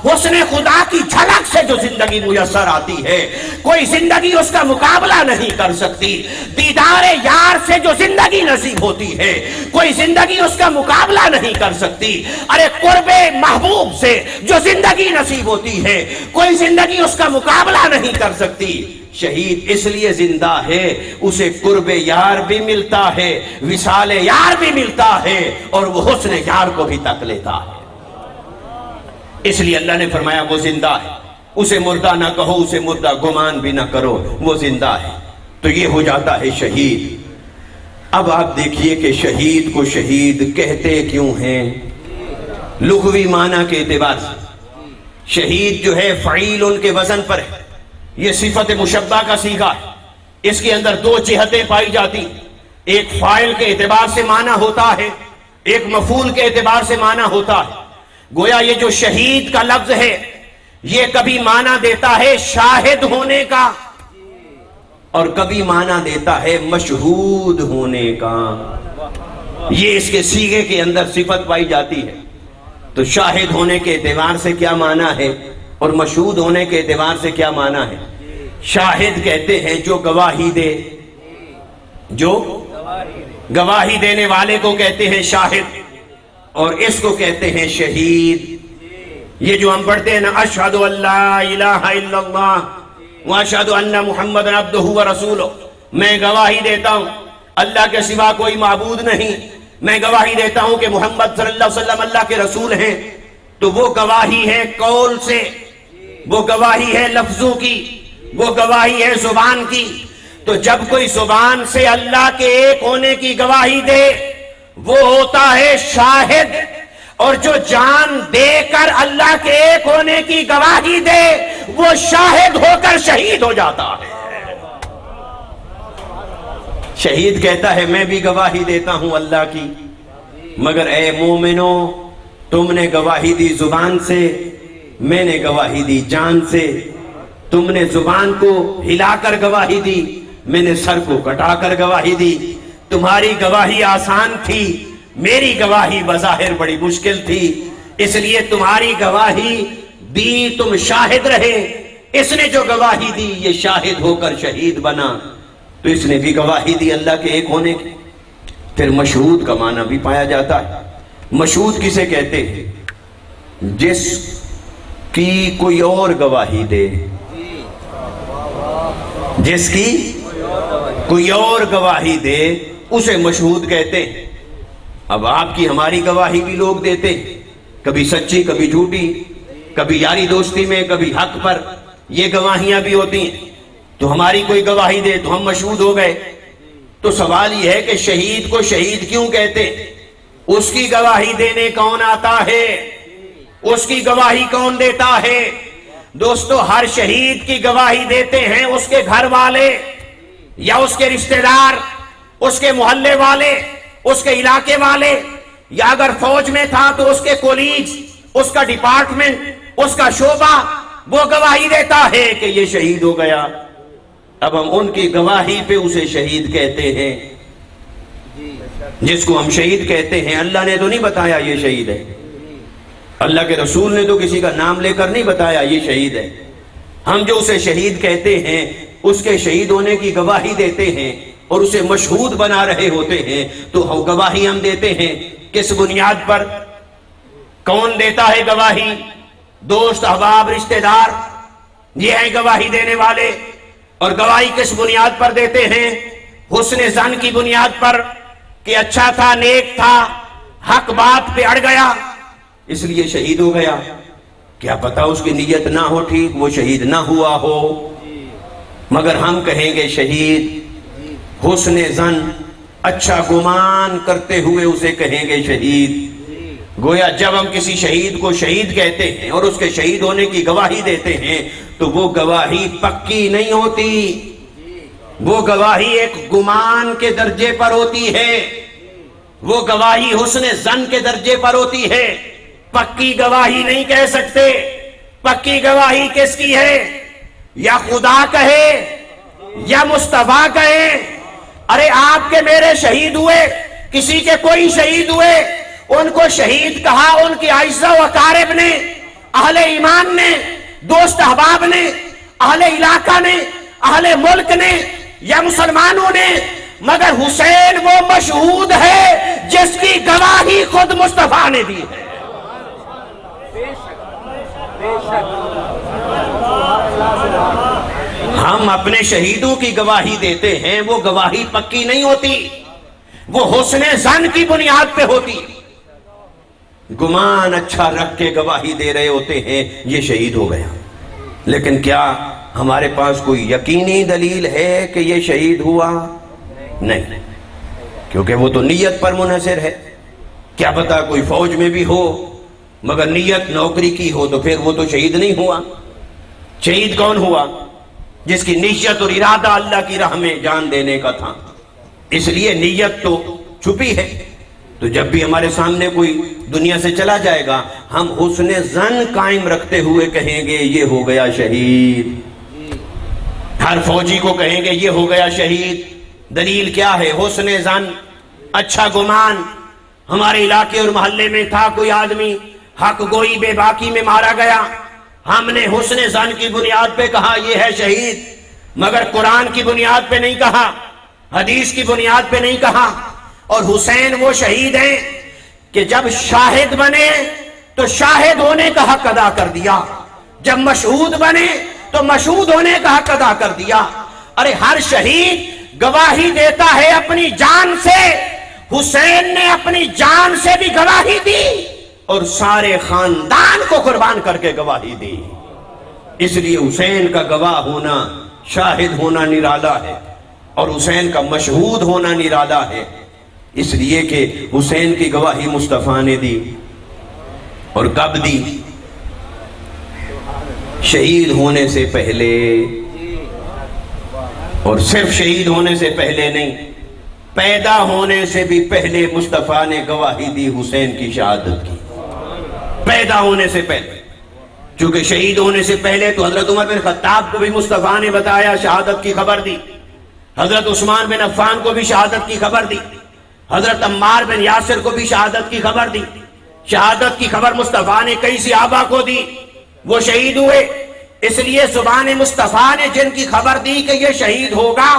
حسن خدا کی جھلک سے جو زندگی میسر آتی ہے کوئی زندگی اس کا مقابلہ نہیں کر سکتی. دیدار یار سے جو زندگی نصیب ہوتی ہے کوئی زندگی اس کا مقابلہ نہیں کر سکتی. ارے قرب محبوب سے جو زندگی نصیب ہوتی ہے کوئی زندگی اس کا مقابلہ نہیں کر سکتی. شہید اس لیے زندہ ہے اسے قرب یار بھی ملتا ہے، وصال یار بھی ملتا ہے، اور وہ حسن یار کو بھی تک لیتا ہے. اس لیے اللہ نے فرمایا وہ زندہ ہے، اسے مردہ نہ کہو، اسے مردہ گمان بھی نہ کرو، وہ زندہ ہے. تو یہ ہو جاتا ہے شہید. اب آپ دیکھیے کہ شہید کو شہید کہتے کیوں ہیں؟ لغوی معنی کے اعتبار سے شہید جو ہے فعیل ان کے وزن پر ہے، یہ صفت مشبہ کا صیغہ ہے. اس کے اندر دو جہتیں پائی جاتی، ایک فاعل کے اعتبار سے معنی ہوتا ہے، ایک مفعول کے اعتبار سے معنی ہوتا ہے. گویا یہ جو شہید کا لفظ ہے یہ کبھی معنی دیتا ہے شاہد ہونے کا اور کبھی معنی دیتا ہے مشہود ہونے کا. یہ اس کے صیغے کے اندر صفت پائی جاتی ہے. تو شاہد ہونے کے اعتبار سے کیا معنی ہے اور مشہود ہونے کے اعتبار سے کیا معنی ہے؟ شاہد کہتے ہیں جو گواہی دے، جو گواہی دینے والے کو کہتے ہیں شاہد، اور اس کو کہتے ہیں شہید. یہ جو ہم پڑھتے ہیں نا اشہد ان لا الہ الا اللہ واشہد ان محمد عبدہ ورسولہ، میں گواہی دیتا ہوں اللہ کے سوا کوئی معبود نہیں، میں گواہی دیتا ہوں کہ محمد صلی اللہ علیہ وسلم اللہ کے رسول ہیں. تو وہ گواہی ہے قول سے، وہ گواہی ہے لفظوں کی، وہ گواہی ہے زبان کی. تو جب کوئی زبان سے اللہ کے ایک ہونے کی گواہی دے وہ ہوتا ہے شاہد، اور جو جان دے کر اللہ کے ایک ہونے کی گواہی دے وہ شاہد ہو کر شہید ہو جاتا ہے. شہید کہتا ہے میں بھی گواہی دیتا ہوں اللہ کی، مگر اے مومنو تم نے گواہی دی زبان سے، میں نے گواہی دی جان سے. تم نے زبان کو ہلا کر گواہی دی، میں نے سر کو کٹا کر گواہی دی. تمہاری گواہی آسان تھی، میری گواہی بظاہر بڑی مشکل تھی، اس لیے تمہاری گواہی دی تم شاہد رہے. اس نے جو گواہی دی یہ شاہد ہو کر شہید بنا، تو اس نے بھی گواہی دی اللہ کے ایک ہونے کی. پھر مشہود کا معنی بھی پایا جاتا ہے. مشہود کسے کہتے ہیں؟ جس کی کوئی اور گواہی دے، جس کی کوئی اور گواہی دے اسے مشہود کہتے ہیں. اب آپ کی ہماری گواہی بھی لوگ دیتے ہیں، کبھی سچی کبھی جھوٹی، کبھی یاری دوستی میں کبھی حق پر، یہ گواہیاں بھی ہوتی ہیں. تو ہماری کوئی گواہی دے تو ہم مشہود ہو گئے. تو سوال یہ ہے کہ شہید کو شہید کیوں کہتے ہیں؟ اس کی گواہی دینے کون آتا ہے؟ اس کی گواہی کون دیتا ہے؟ دوستو ہر شہید کی گواہی دیتے ہیں اس کے گھر والے یا اس کے رشتہ دار، اس کے محلے والے، اس کے علاقے والے، یا اگر فوج میں تھا تو اس کے کولیگز، اس کا ڈپارٹمنٹ، اس کا شعبہ، وہ گواہی دیتا ہے کہ یہ شہید ہو گیا. اب ہم ان کی گواہی پہ اسے شہید کہتے ہیں. جس کو ہم شہید کہتے ہیں اللہ نے تو نہیں بتایا یہ شہید ہے، اللہ کے رسول نے تو کسی کا نام لے کر نہیں بتایا یہ شہید ہے. ہم جو اسے شہید کہتے ہیں اس کے شہید ہونے کی گواہی دیتے ہیں اور اسے مشہود بنا رہے ہوتے ہیں. تو گواہی ہم دیتے ہیں کس بنیاد پر؟ کون دیتا ہے گواہی؟ دوست، احباب، رشتہ دار، یہ ہیں گواہی دینے والے. اور گواہی کس بنیاد پر دیتے ہیں؟ حسن ظن کی بنیاد پر کہ اچھا تھا، نیک تھا، حق بات پہ اڑ گیا اس لیے شہید ہو گیا. کیا پتا اس کی نیت نہ ہو ٹھیک، وہ شہید نہ ہوا ہو. مگر ہم کہیں گے شہید، حسن ظن، اچھا گمان کرتے ہوئے اسے کہیں گے شہید. گویا جب ہم کسی شہید کو شہید کہتے ہیں اور اس کے شہید ہونے کی گواہی دیتے ہیں تو وہ گواہی پکی نہیں ہوتی، وہ گواہی ایک گمان کے درجے پر ہوتی ہے، وہ گواہی حسن ظن کے درجے پر ہوتی ہے. پکی گواہی نہیں کہہ سکتے. پکی گواہی کس کی ہے؟ یا خدا کہے یا مصطفیٰ کہے. ارے آپ کے میرے شہید ہوئے، کسی کے کوئی شہید ہوئے، ان کو شہید کہا ان کی اعزہ و اقارب نے، اہل ایمان نے، دوست احباب نے، اہل علاقہ نے، اہل ملک نے یا مسلمانوں نے. مگر حسین وہ مشہود ہے جس کی گواہی خود مصطفیٰ نے دی ہے. ہم اپنے شہیدوں کی گواہی دیتے ہیں، وہ گواہی پکی نہیں ہوتی، وہ حسن ظن کی بنیاد پہ ہوتی. گمان اچھا رکھ کے گواہی دے رہے ہوتے ہیں یہ شہید ہو گیا، لیکن کیا ہمارے پاس کوئی یقینی دلیل ہے کہ یہ شہید ہوا؟ نہیں، کیونکہ وہ تو نیت پر منحصر ہے. کیا پتا کوئی فوج میں بھی ہو مگر نیت نوکری کی ہو تو پھر وہ تو شہید نہیں ہوا. شہید کون ہوا؟ جس کی نیت اور ارادہ اللہ کی راہ میں جان دینے کا تھا. اس لیے نیت تو چھپی ہے. تو جب بھی ہمارے سامنے کوئی دنیا سے چلا جائے گا ہم حسن ظن قائم رکھتے ہوئے کہیں گے یہ ہو گیا شہید. ہر فوجی کو کہیں گے یہ ہو گیا شہید. دلیل کیا ہے؟ حسن ظن، اچھا گمان. ہمارے علاقے اور محلے میں تھا کوئی آدمی حق گوئی بے باکی میں مارا گیا، ہم نے حسن ظن کی بنیاد پہ کہا یہ ہے شہید، مگر قرآن کی بنیاد پہ نہیں کہا، حدیث کی بنیاد پہ نہیں کہا. اور حسین وہ شہید ہیں کہ جب شاہد بنے تو شاہد ہونے کا حق ادا کر دیا، جب مشہود بنے تو مشہود ہونے کا حق ادا کر دیا. ارے ہر شہید گواہی دیتا ہے اپنی جان سے. حسین نے اپنی جان سے بھی گواہی دی اور سارے خاندان کو قربان کر کے گواہی دی. اس لیے حسین کا گواہ ہونا، شاہد ہونا نرالا ہے، اور حسین کا مشہود ہونا نرالا ہے. اس لیے کہ حسین کی گواہی مصطفیٰ نے دی. اور کب دی؟ شہید ہونے سے پہلے. اور صرف شہید ہونے سے پہلے نہیں، پیدا ہونے سے بھی پہلے مصطفیٰ نے گواہی دی حسین کی شہادت کی. پیدا ہونے سے پہلے، چونکہ شہید ہونے سے پہلے تو حضرت عمر بن خطاب کو بھی مصطفیٰ نے بتایا، شہادت کی خبر دی. حضرت عثمان بن عفان کو بھی شہادت کی خبر دی. حضرت عمار بن یاسر کو بھی شہادت کی خبر دی. شہادت کی خبر مصطفیٰ نے کئی صحابہ کو دی، وہ شہید ہوئے. اس لیے زبان مصطفیٰ نے جن کی خبر دی کہ یہ شہید ہوگا،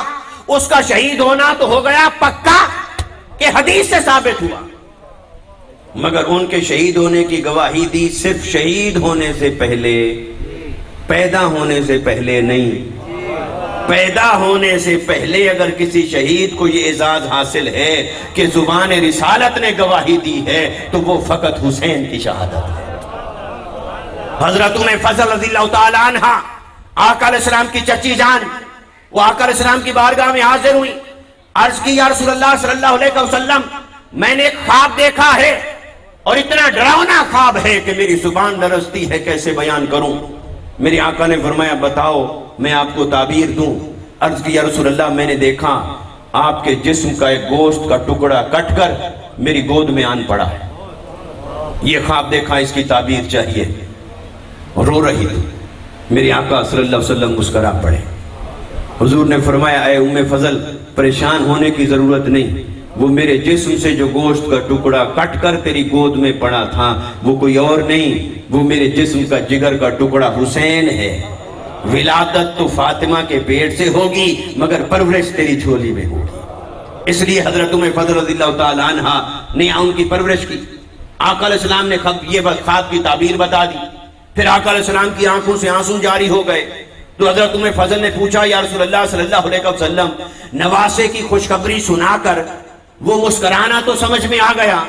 اس کا شہید ہونا تو ہو گیا پکا کہ حدیث سے ثابت ہوا. مگر ان کے شہید ہونے کی گواہی دی صرف شہید ہونے سے پہلے، پیدا ہونے سے پہلے نہیں. پیدا ہونے سے پہلے اگر کسی شہید کو یہ اعزاز حاصل ہے کہ زبان رسالت نے گواہی دی ہے تو وہ فقط حسین کی شہادت ہے. حضرت ام فضل رضی اللہ تعالی عنہ، آقا علیہ السلام کی چچی جان، وہ آقا علیہ السلام کی بارگاہ میں حاضر ہوئی. عرض کی یا رسول اللہ صلی اللہ علیہ وسلم، میں نے ایک خواب دیکھا ہے اور اتنا ڈراؤنا خواب ہے کہ میری زبان لرزتی ہے، کیسے بیان کروں؟ میرے آقا نے فرمایا بتاؤ میں آپ کو تعبیر دوں. عرض کی یا رسول اللہ، میں نے دیکھا آپ کے جسم کا ایک گوشت کا ٹکڑا کٹ کر میری گود میں آن پڑا ہے. یہ خواب دیکھا، اس کی تعبیر چاہیے. رو رہی تھی. میرے آقا صلی اللہ علیہ وسلم مسکرا پڑے. حضور نے فرمایا اے ام فضل، پریشان ہونے کی ضرورت نہیں، وہ میرے جسم سے جو گوشت کا ٹکڑا کٹ کر تیری گود میں پڑا تھا وہ کوئی اور نہیں، وہ میرے جسم کا جگر کا ٹکڑا حسین ہے. ولادت تو فاطمہ کے پیٹ سے ہوگی مگر پرورش تیری جھولی میں ہوگی. اس لیے حضرت ام فضل رضی اللہ تعالی عنہ نے ان کی پرورش کی. آقا علیہ السلام نے یہ خواب کی تعبیر بتا دی. پھر آقا علیہ السلام کی آنکھوں سے آنسو جاری ہو گئے. تو حضرت ام فضل نے پوچھا یا رسول اللہ صلی اللہ علیہ وسلم، نواسے کی خوشخبری سنا کر وہ مسکرانا تو سمجھ میں آ گیا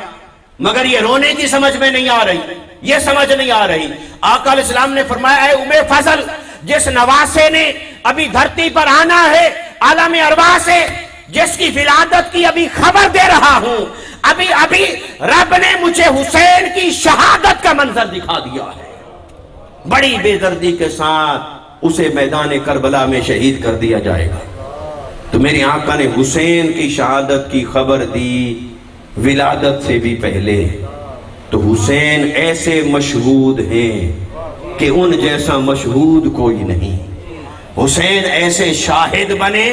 مگر یہ رونے کی سمجھ میں نہیں آ رہی، یہ سمجھ نہیں آ رہی. آقا علیہ السلام نے فرمایا اے ام فضل، جس نواسے نے ابھی دھرتی پر آنا ہے عالم ارواح سے، جس کی ولادت کی ابھی خبر دے رہا ہوں، ابھی رب نے مجھے حسین کی شہادت کا منظر دکھا دیا ہے. بڑی بے دردی کے ساتھ اسے میدان کربلا میں شہید کر دیا جائے گا. تو میرے آقا نے حسین کی شہادت کی خبر دی ولادت سے بھی پہلے. تو تو حسین ایسے مشہود ہیں کہ ان جیسا مشہود کوئی نہیں. حسین ایسے شاہد بنے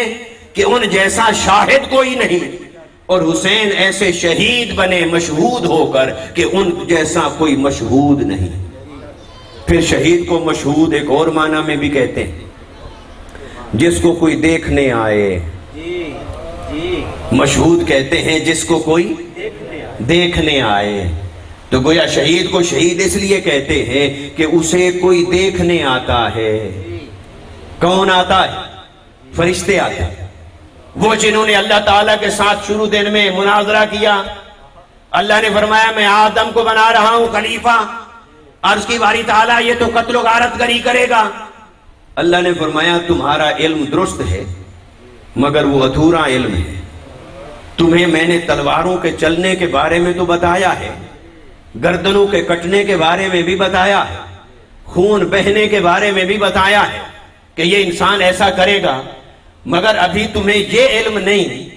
کہ ان جیسا شاہد کوئی نہیں. اور حسین ایسے شہید بنے مشہود ہو کر کہ ان جیسا کوئی مشہود نہیں. پھر شہید کو مشہود ایک اور معنی میں بھی کہتے ہیں، جس کو کوئی دیکھنے آئے. مشہود کہتے ہیں جس کو کوئی دیکھنے آئے. تو گویا شہید کو شہید اس لیے کہتے ہیں کہ اسے کوئی دیکھنے آتا ہے. کون آتا ہے؟ فرشتے آتے ہیں. وہ جنہوں نے اللہ تعالیٰ کے ساتھ شروع دن میں مناظرہ کیا. اللہ نے فرمایا میں آدم کو بنا رہا ہوں خلیفہ. عرض کی باری تعالیٰ یہ تو قتل و غارت گری کرے گا. اللہ نے فرمایا تمہارا علم درست ہے مگر وہ ادھورا علم ہے. تمہیں میں نے تلواروں کے چلنے کے بارے میں تو بتایا ہے، گردنوں کے کٹنے کے بارے میں بھی بتایا ہے، خون بہنے کے بارے میں بھی بتایا ہے کہ یہ انسان ایسا کرے گا، مگر ابھی تمہیں یہ علم نہیں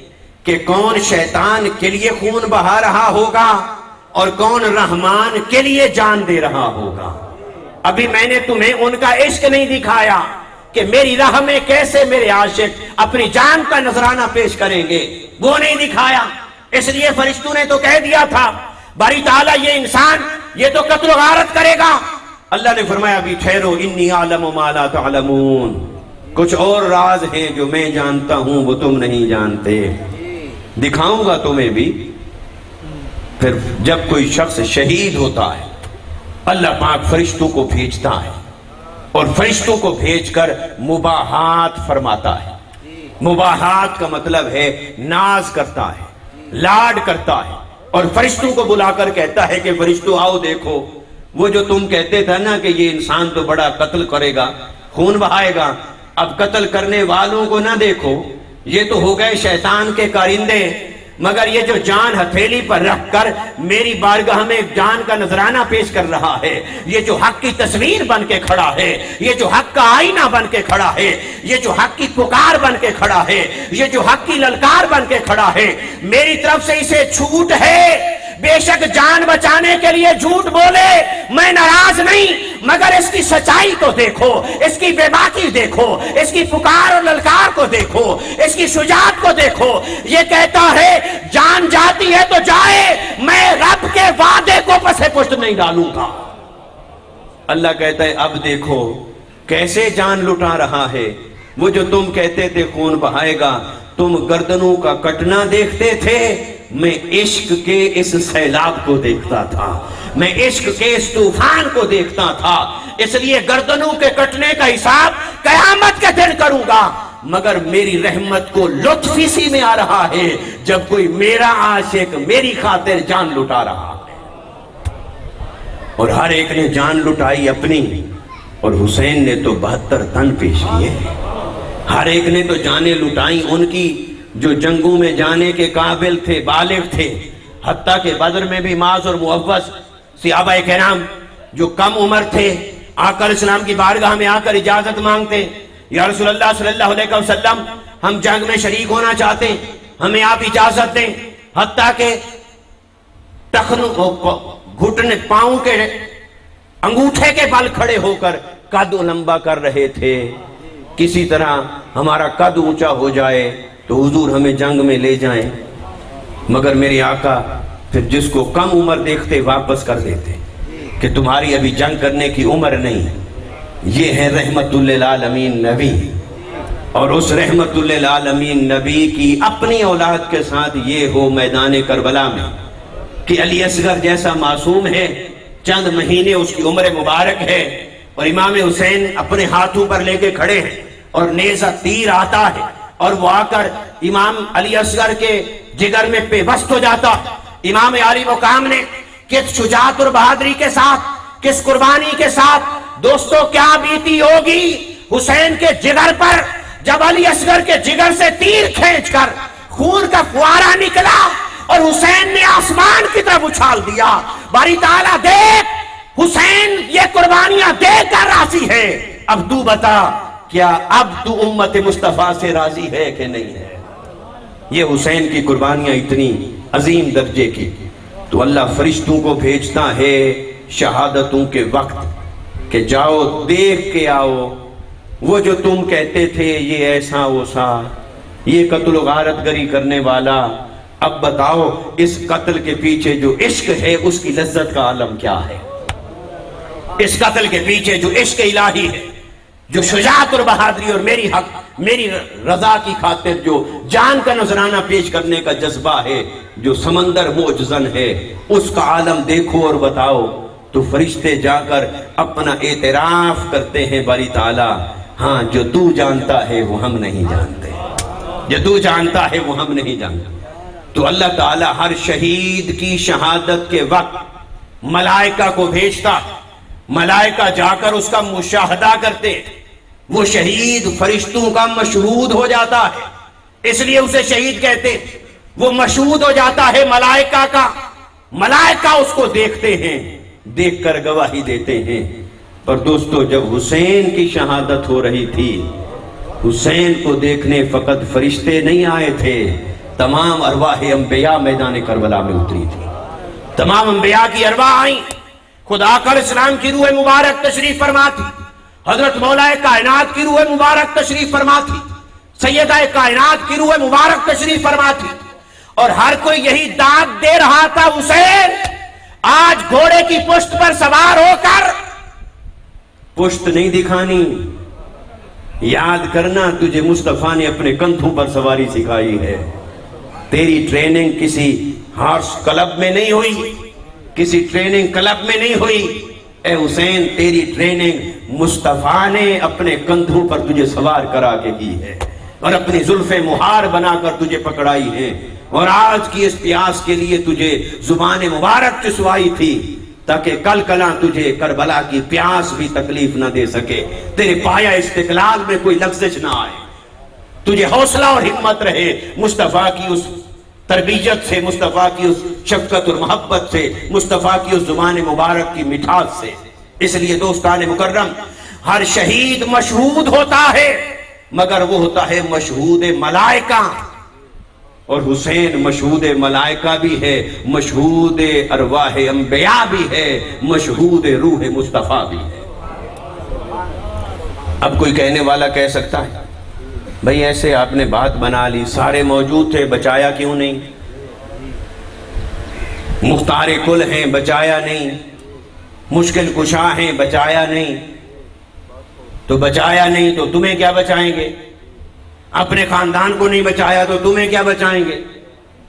کہ کون شیطان کے لیے خون بہا رہا ہوگا اور کون رحمان کے لیے جان دے رہا ہوگا. ابھی میں نے تمہیں ان کا عشق نہیں دکھایا کہ میری راہ میں کیسے میرے عاشق اپنی جان کا نذرانہ پیش کریں گے، وہ نہیں دکھایا. اس لیے فرشتوں نے تو کہہ دیا تھا باری تعالیٰ یہ انسان یہ تو قتل و غارت کرے گا. اللہ نے فرمایا ابھی ٹھہرو، انی اعلم ما لا تعلمون. کچھ اور راز ہیں جو میں جانتا ہوں وہ تم نہیں جانتے، دکھاؤں گا تمہیں بھی. پھر جب کوئی شخص شہید ہوتا ہے اللہ پاک فرشتوں کو بھیجتا ہے اور فرشتوں کو بھیج کر مباحات فرماتا ہے. مباحات کا مطلب ہے ناز کرتا ہے، لاڈ کرتا ہے، اور فرشتوں کو بلا کر کہتا ہے کہ فرشتوں آؤ دیکھو وہ جو تم کہتے تھے نا کہ یہ انسان تو بڑا قتل کرے گا، خون بہائے گا، اب قتل کرنے والوں کو نہ دیکھو، یہ تو ہو گئے شیطان کے کارندے، مگر یہ جو جان ہتھیلی پر رکھ کر میری بارگاہ میں جان کا نذرانہ پیش کر رہا ہے، یہ جو حق کی تصویر بن کے کھڑا ہے، یہ جو حق کا آئینہ بن کے کھڑا ہے، یہ جو حق کی پکار بن کے کھڑا ہے، یہ جو حق کی للکار بن کے کھڑا ہے، میری طرف سے اسے چھوٹ ہے. بے شک جان بچانے کے لیے جھوٹ بولے میں ناراض نہیں، مگر اس کی سچائی کو دیکھو، اس کی بے باکی دیکھو، اس کی پکار اور للکار کو دیکھو، اس کی شجاعت کو دیکھو. یہ کہتا ہے جان جاتی ہے تو جائے، میں رب کے وعدے کو پس پشت نہیں ڈالوں گا. اللہ کہتا ہے اب دیکھو کیسے جان لٹا رہا ہے. وہ جو تم کہتے تھے خون بہائے گا، تم گردنوں کا کٹنا دیکھتے تھے، میں عشق کے اس سیلاب کو دیکھتا تھا، میں عشق کے اس طوفان کو دیکھتا تھا. اس لیے گردنوں کے کٹنے کا حساب قیامت کے دن کروں گا، مگر میری رحمت کو لطف اسی میں آ رہا ہے جب کوئی میرا عاشق میری خاطر جان لٹا رہا ہے. اور ہر ایک نے جان لٹائی اپنی، اور حسین نے تو 72 تن پیش کیے. ہر ایک نے تو جانیں لٹائیں ان کی جو جنگوں میں جانے کے قابل تھے، بالغ تھے. حتیٰ کہ بدر میں بھی معاذ اور معوذ صحابہ کرام جو کم عمر تھے آقا علیہ السلام کی بارگاہ میں آ کر اجازت مانگتے، یا رسول اللہ صلی اللہ علیہ وسلم ہم جنگ میں شریک ہونا چاہتے ہیں، ہمیں آپ اجازت دیں. حتیٰ کہ گھٹنے پاؤں کے انگوٹھے کے بل کھڑے ہو کر قد لمبا کر رہے تھے، کسی طرح ہمارا قد اونچا ہو جائے تو حضور ہمیں جنگ میں لے جائیں. مگر میرے آقا پھر جس کو کم عمر دیکھتے واپس کر دیتے کہ تمہاری ابھی جنگ کرنے کی عمر نہیں. یہ ہے رحمت للعالمین نبی، اور اس رحمت للعالمین نبی کی اپنی اولاد کے ساتھ یہ ہو میدان کربلا میں کہ علی اصغر جیسا معصوم ہے، چند مہینے اس کی عمر مبارک ہے، اور امام حسین اپنے ہاتھوں پر لے کے کھڑے ہیں اور نیزہ تیر آتا ہے اور وہ آ کر امام علی اصغر کے جگر میں پیوست ہو جاتا. امام عالی مقام نے کس شجاعت اور بہادری کے ساتھ، کس قربانی کے ساتھ، دوستو کیا بیتی ہوگی حسین کے جگر پر جب علی اصغر کے جگر سے تیر کھینچ کر خون کا فوارہ نکلا اور حسین نے آسمان کی طرف اچھال دیا. باری تعالیٰ دیکھ حسین یہ قربانیاں دے کر راضی ہے، اب تو بتا کیا اب تو امت مصطفیٰ سے راضی ہے کہ نہیں ہے. یہ حسین کی قربانیاں اتنی عظیم درجے کی. تو تو اللہ فرشتوں کو بھیجتا ہے شہادتوں کے وقت کہ جاؤ دیکھ کے آؤ، وہ جو تم کہتے تھے یہ ایسا ویسا، یہ قتل و غارت گری کرنے والا، اب بتاؤ اس قتل کے پیچھے جو عشق ہے اس کی لذت کا عالم کیا ہے؟ اس قتل کے پیچھے جو عشق الہی ہے، جو شجاعت اور بہادری اور میری رضا کی خاطر جو جان کا نذرانہ پیش کرنے کا جذبہ ہے، جو سمندر موجزن ہے، اس کا عالم دیکھو اور بتاؤ۔ تو فرشتے جا کر اپنا اعتراف کرتے ہیں باری تعالیٰ، ہاں جو تو جانتا ہے وہ ہم نہیں جانتے، جو تو جانتا ہے وہ ہم نہیں جانتے۔ تو اللہ تعالیٰ ہر شہید کی شہادت کے وقت ملائکہ کو بھیجتا، ملائکہ جا کر اس کا مشاہدہ کرتے، وہ شہید فرشتوں کا مشہود ہو جاتا ہے، اس لیے اسے شہید کہتے، وہ مشہود ہو جاتا ہے ملائکہ کا، ملائکہ اس کو دیکھتے ہیں، دیکھ کر گواہی دیتے ہیں۔ پر دوستو جب حسین کی شہادت ہو رہی تھی، حسین کو دیکھنے فقط فرشتے نہیں آئے تھے، تمام ارواح انبیاء میدان کربلا میں اتری تھی، تمام انبیاء کی ارواح آئیں، خدا کا اسلام کی روح مبارک تشریف فرما تھی، حضرت مولا کائنات کی روح مبارک تشریف فرما تھی، سیدہ کائنات کی روح مبارک تشریف فرما تھی، اور ہر کوئی یہی داد دے رہا تھا، حسین آج گھوڑے کی پشت پر سوار ہو کر پشت نہیں دکھانی، یاد کرنا تجھے مصطفیٰ نے اپنے کندھوں پر سواری سکھائی ہے، تیری ٹریننگ کسی ہارس کلب میں نہیں ہوئی، کسی ٹریننگ کلب میں نہیں ہوئی، اے حسین تیری ٹریننگ مصطفیٰ نے اپنے کندھوں پر تجھے سوار کرا کے کی ہے، اور اپنی زلفیں مہار بنا کر تجھے پکڑائی ہے، اور آج کی اس پیاس کے لیے تجھے زبان مبارک چسوائی تھی تاکہ کل کلاں تجھے کربلا کی پیاس بھی تکلیف نہ دے سکے، تیرے پایا استقلال میں کوئی لغزش نہ آئے، تجھے حوصلہ اور ہمت رہے مصطفیٰ کی اس تربیت سے، مصطفیٰ کی اس شفقت اور محبت سے، مصطفیٰ کی اس زبان مبارک کی مٹھاس سے۔ اس لیے دوستان مکرم، ہر شہید مشہود ہوتا ہے مگر وہ ہوتا ہے مشہود ملائکہ، اور حسین مشہود ملائکہ بھی ہے، مشہود ارواح انبیاء بھی ہے، مشہود روح مصطفیٰ بھی ہے۔ اب کوئی کہنے والا کہہ سکتا ہے بھئی ایسے آپ نے بات بنا لی، سارے موجود تھے بچایا کیوں نہیں؟ مختار کل ہیں بچایا نہیں، مشکل کشا ہیں بچایا نہیں، تو بچایا نہیں تو تمہیں کیا بچائیں گے؟ اپنے خاندان کو نہیں بچایا تو تمہیں کیا بچائیں گے؟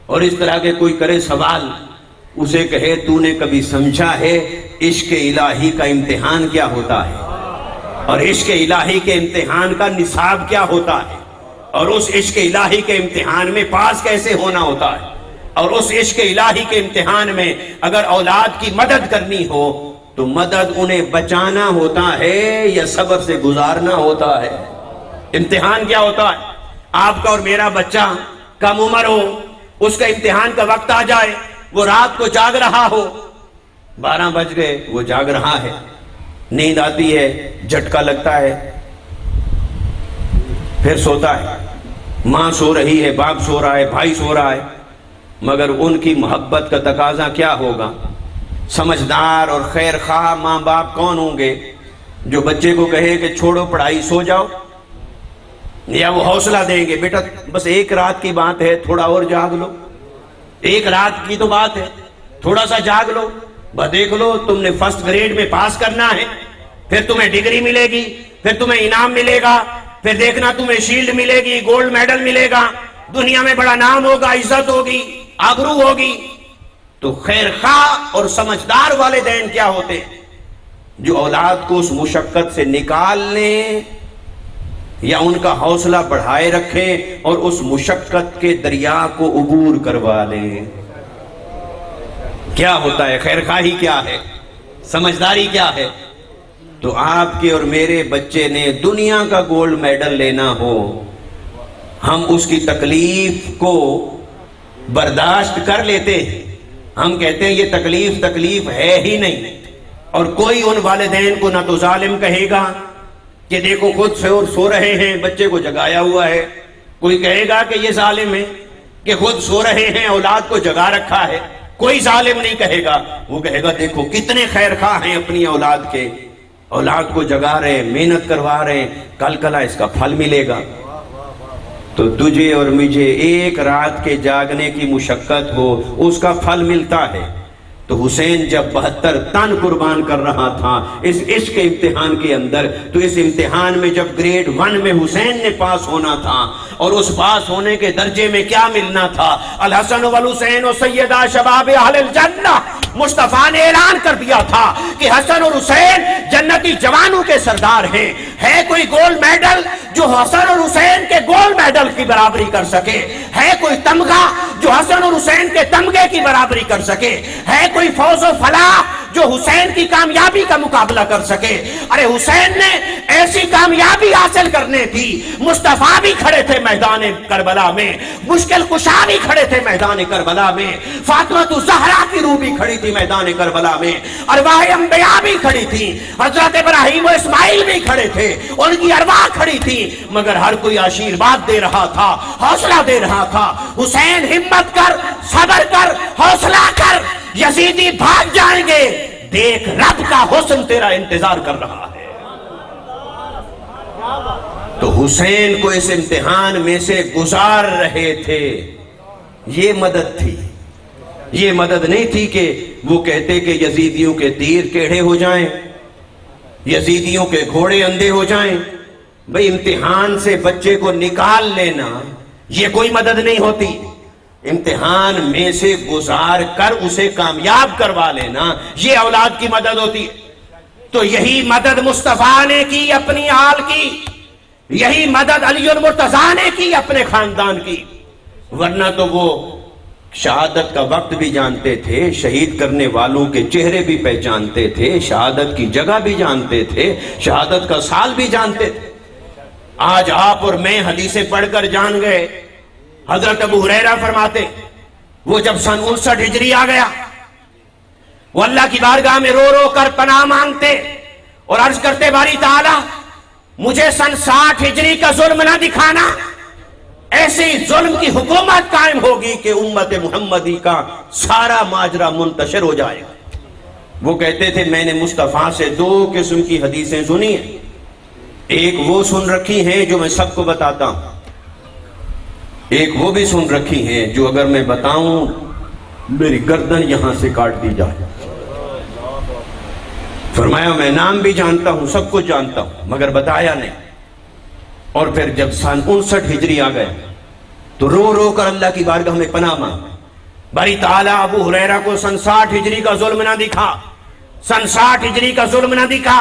اور اس طرح کے کوئی کرے سوال، اسے کہے تو نے کبھی سمجھا ہے عشق الہی کا امتحان کیا ہوتا ہے، اور عشق الہی کے امتحان کا نصاب کیا ہوتا ہے، اور اس عشق الہی کے امتحان میں پاس کیسے ہونا ہوتا ہے، اور اس عشق الہی کے امتحان میں اگر اولاد کی مدد کرنی ہو تو مدد انہیں بچانا ہوتا ہے یا صبر سے گزارنا ہوتا ہے؟ امتحان کیا ہوتا ہے؟ آپ کا اور میرا بچہ کم عمر ہو، اس کا امتحان کا وقت آ جائے، وہ رات کو جاگ رہا ہو، 12 بج گئے وہ جاگ رہا ہے، نیند آتی ہے، جھٹکا لگتا ہے، پھر سوتا ہے، ماں سو رہی ہے، باپ سو رہا ہے، بھائی سو رہا ہے، مگر ان کی محبت کا تقاضا کیا ہوگا؟ سمجھدار اور خیر خواہ ماں باپ کون ہوں گے جو بچے کو کہے کہ چھوڑو پڑھائی سو جاؤ، یا وہ حوصلہ دیں گے بیٹا بس ایک رات کی بات ہے تھوڑا اور جاگ لو، ایک رات کی تو بات ہے تھوڑا سا جاگ لو، بس دیکھ لو تم نے فرسٹ گریڈ میں پاس کرنا ہے، پھر تمہیں ڈگری ملے گی، پھر تمہیں انعام ملے گا، پھر دیکھنا تمہیں شیلڈ ملے گی، گولڈ میڈل ملے گا، دنیا میں بڑا نام ہوگا، عزت ہوگی، آبرو ہوگی۔ تو خیر خواہ اور سمجھدار والدین کیا ہوتے ہیں جو اولاد کو اس مشقت سے نکال لیں یا ان کا حوصلہ بڑھائے رکھیں اور اس مشقت کے دریا کو عبور کروا لیں۔ کیا ہوتا ہے؟ خیر خواہی کیا ہے؟ سمجھداری کیا ہے؟ تو آپ کے اور میرے بچے نے دنیا کا گولڈ میڈل لینا ہو، ہم اس کی تکلیف کو برداشت کر لیتے ہیں، ہم کہتے ہیں یہ تکلیف ہے ہی نہیں، اور کوئی ان والدین کو نہ تو ظالم کہے گا کہ دیکھو خود سو رہے ہیں بچے کو جگایا ہوا ہے، کوئی کہے گا کہ یہ ظالم ہے کہ خود سو رہے ہیں اولاد کو جگا رکھا ہے، کوئی ظالم نہیں کہے گا، وہ کہے گا دیکھو کتنے خیر خواہ ہیں اپنی اولاد کے، اولاد کو جگا رہے ہیں، محنت کروا رہے ہیں، کل کلا اس کا پھل ملے گا۔ تو تجھے اور مجھے ایک رات کے جاگنے کی مشقت ہو، اس کا پھل ملتا ہے۔ تو حسین جب 72 تن قربان کر رہا تھا اس عشق کے امتحان کے اندر، تو اس امتحان میں جب گریڈ 1 میں حسین نے پاس ہونا تھا، اور اس پاس ہونے کے درجے میں کیا ملنا تھا؟ الحسن والحسین و سیدہ شباب اہل الجنہ۔ مصطفیٰ نے اعلان کر دیا تھا کہ حسن اور حسین جنتی جوانوں کے سردار ہیں۔ ہے کوئی گولڈ میڈل جو حسن اور حسین کے گولڈ میڈل کی برابری کر سکے؟ ہے کوئی تمغہ جو حسن اور حسین کے تمغے کی برابری کر سکے؟ ہے کوئی فوز و فلاح جو حسین کی کامیابی کا مقابلہ کر سکے؟ ارے حسین نے ایسی کامیابی حاصل کرنے تھی، مصطفیٰ بھی کھڑے تھے میدان کربلا میں، مشکل کشا بھی کھڑے تھے میدان کربلا میں، فاطمہ الزہرا کی روح بھی کھڑی تھی میدان کربلا میں، ارواح انبیاء بھی کھڑی تھی، حضرت ابراہیم و اسماعیل بھی کھڑے تھے، ان کی ارواح کھڑی تھی، مگر ہر کوئی آشیرواد دے رہا تھا، حوصلہ دے رہا تھا۔ حسین ہمت کر، صبر کر، حوصلہ کر، یزیدی بھاگ جائیں گے، دیکھ رب کا حسن تیرا انتظار کر رہا ہے۔ تو حسین کو اس امتحان میں سے گزار رہے تھے، یہ مدد تھی۔ یہ مدد نہیں تھی کہ وہ کہتے کہ یزیدیوں کے تیر ٹیڑھے ہو جائیں، یزیدیوں کے گھوڑے اندھے ہو جائیں۔ بھئی امتحان سے بچے کو نکال لینا یہ کوئی مدد نہیں ہوتی، امتحان میں سے گزار کر اسے کامیاب کروا لینا یہ اولاد کی مدد ہوتی ہے۔ تو یہی مدد مصطفیٰ نے کی اپنی آل کی، یہی مدد علی المرتضیٰ نے کی اپنے خاندان کی، ورنہ تو وہ شہادت کا وقت بھی جانتے تھے، شہید کرنے والوں کے چہرے بھی پہچانتے تھے، شہادت کی جگہ بھی جانتے تھے، شہادت کا سال بھی جانتے تھے۔ آج آپ اور میں حدیثیں پڑھ کر جان گئے۔ حضرت ابو ہریرہ فرماتے وہ جب سن 59 ہجری آ گیا، وہ اللہ کی بارگاہ میں رو رو کر پناہ مانگتے اور عرض کرتے باری تعالیٰ مجھے سن 60 ہجری کا ظلم نہ دکھانا، ایسی ظلم کی حکومت قائم ہوگی کہ امت محمدی کا سارا ماجرا منتشر ہو جائے گا۔ وہ کہتے تھے میں نے مصطفیٰ سے 2 قسم کی حدیثیں سنی ہیں، ایک وہ سن رکھی ہیں جو میں سب کو بتاتا ہوں، ایک وہ بھی سن رکھی ہیں جو اگر میں بتاؤں میری گردن یہاں سے کاٹ دی جائے۔ فرمایا میں نام بھی جانتا ہوں، سب کچھ جانتا ہوں، مگر بتایا نہیں۔ اور پھر جب سن 59 ہجری آ گئے تو رو رو کر اللہ کی بارگاہ میں پناہ مانگ، باری تعالیٰ ابو ہریرہ کو سن 60 ہجری کا ظلم نہ دکھا، سن 60 ہجری کا ظلم نہ دکھا،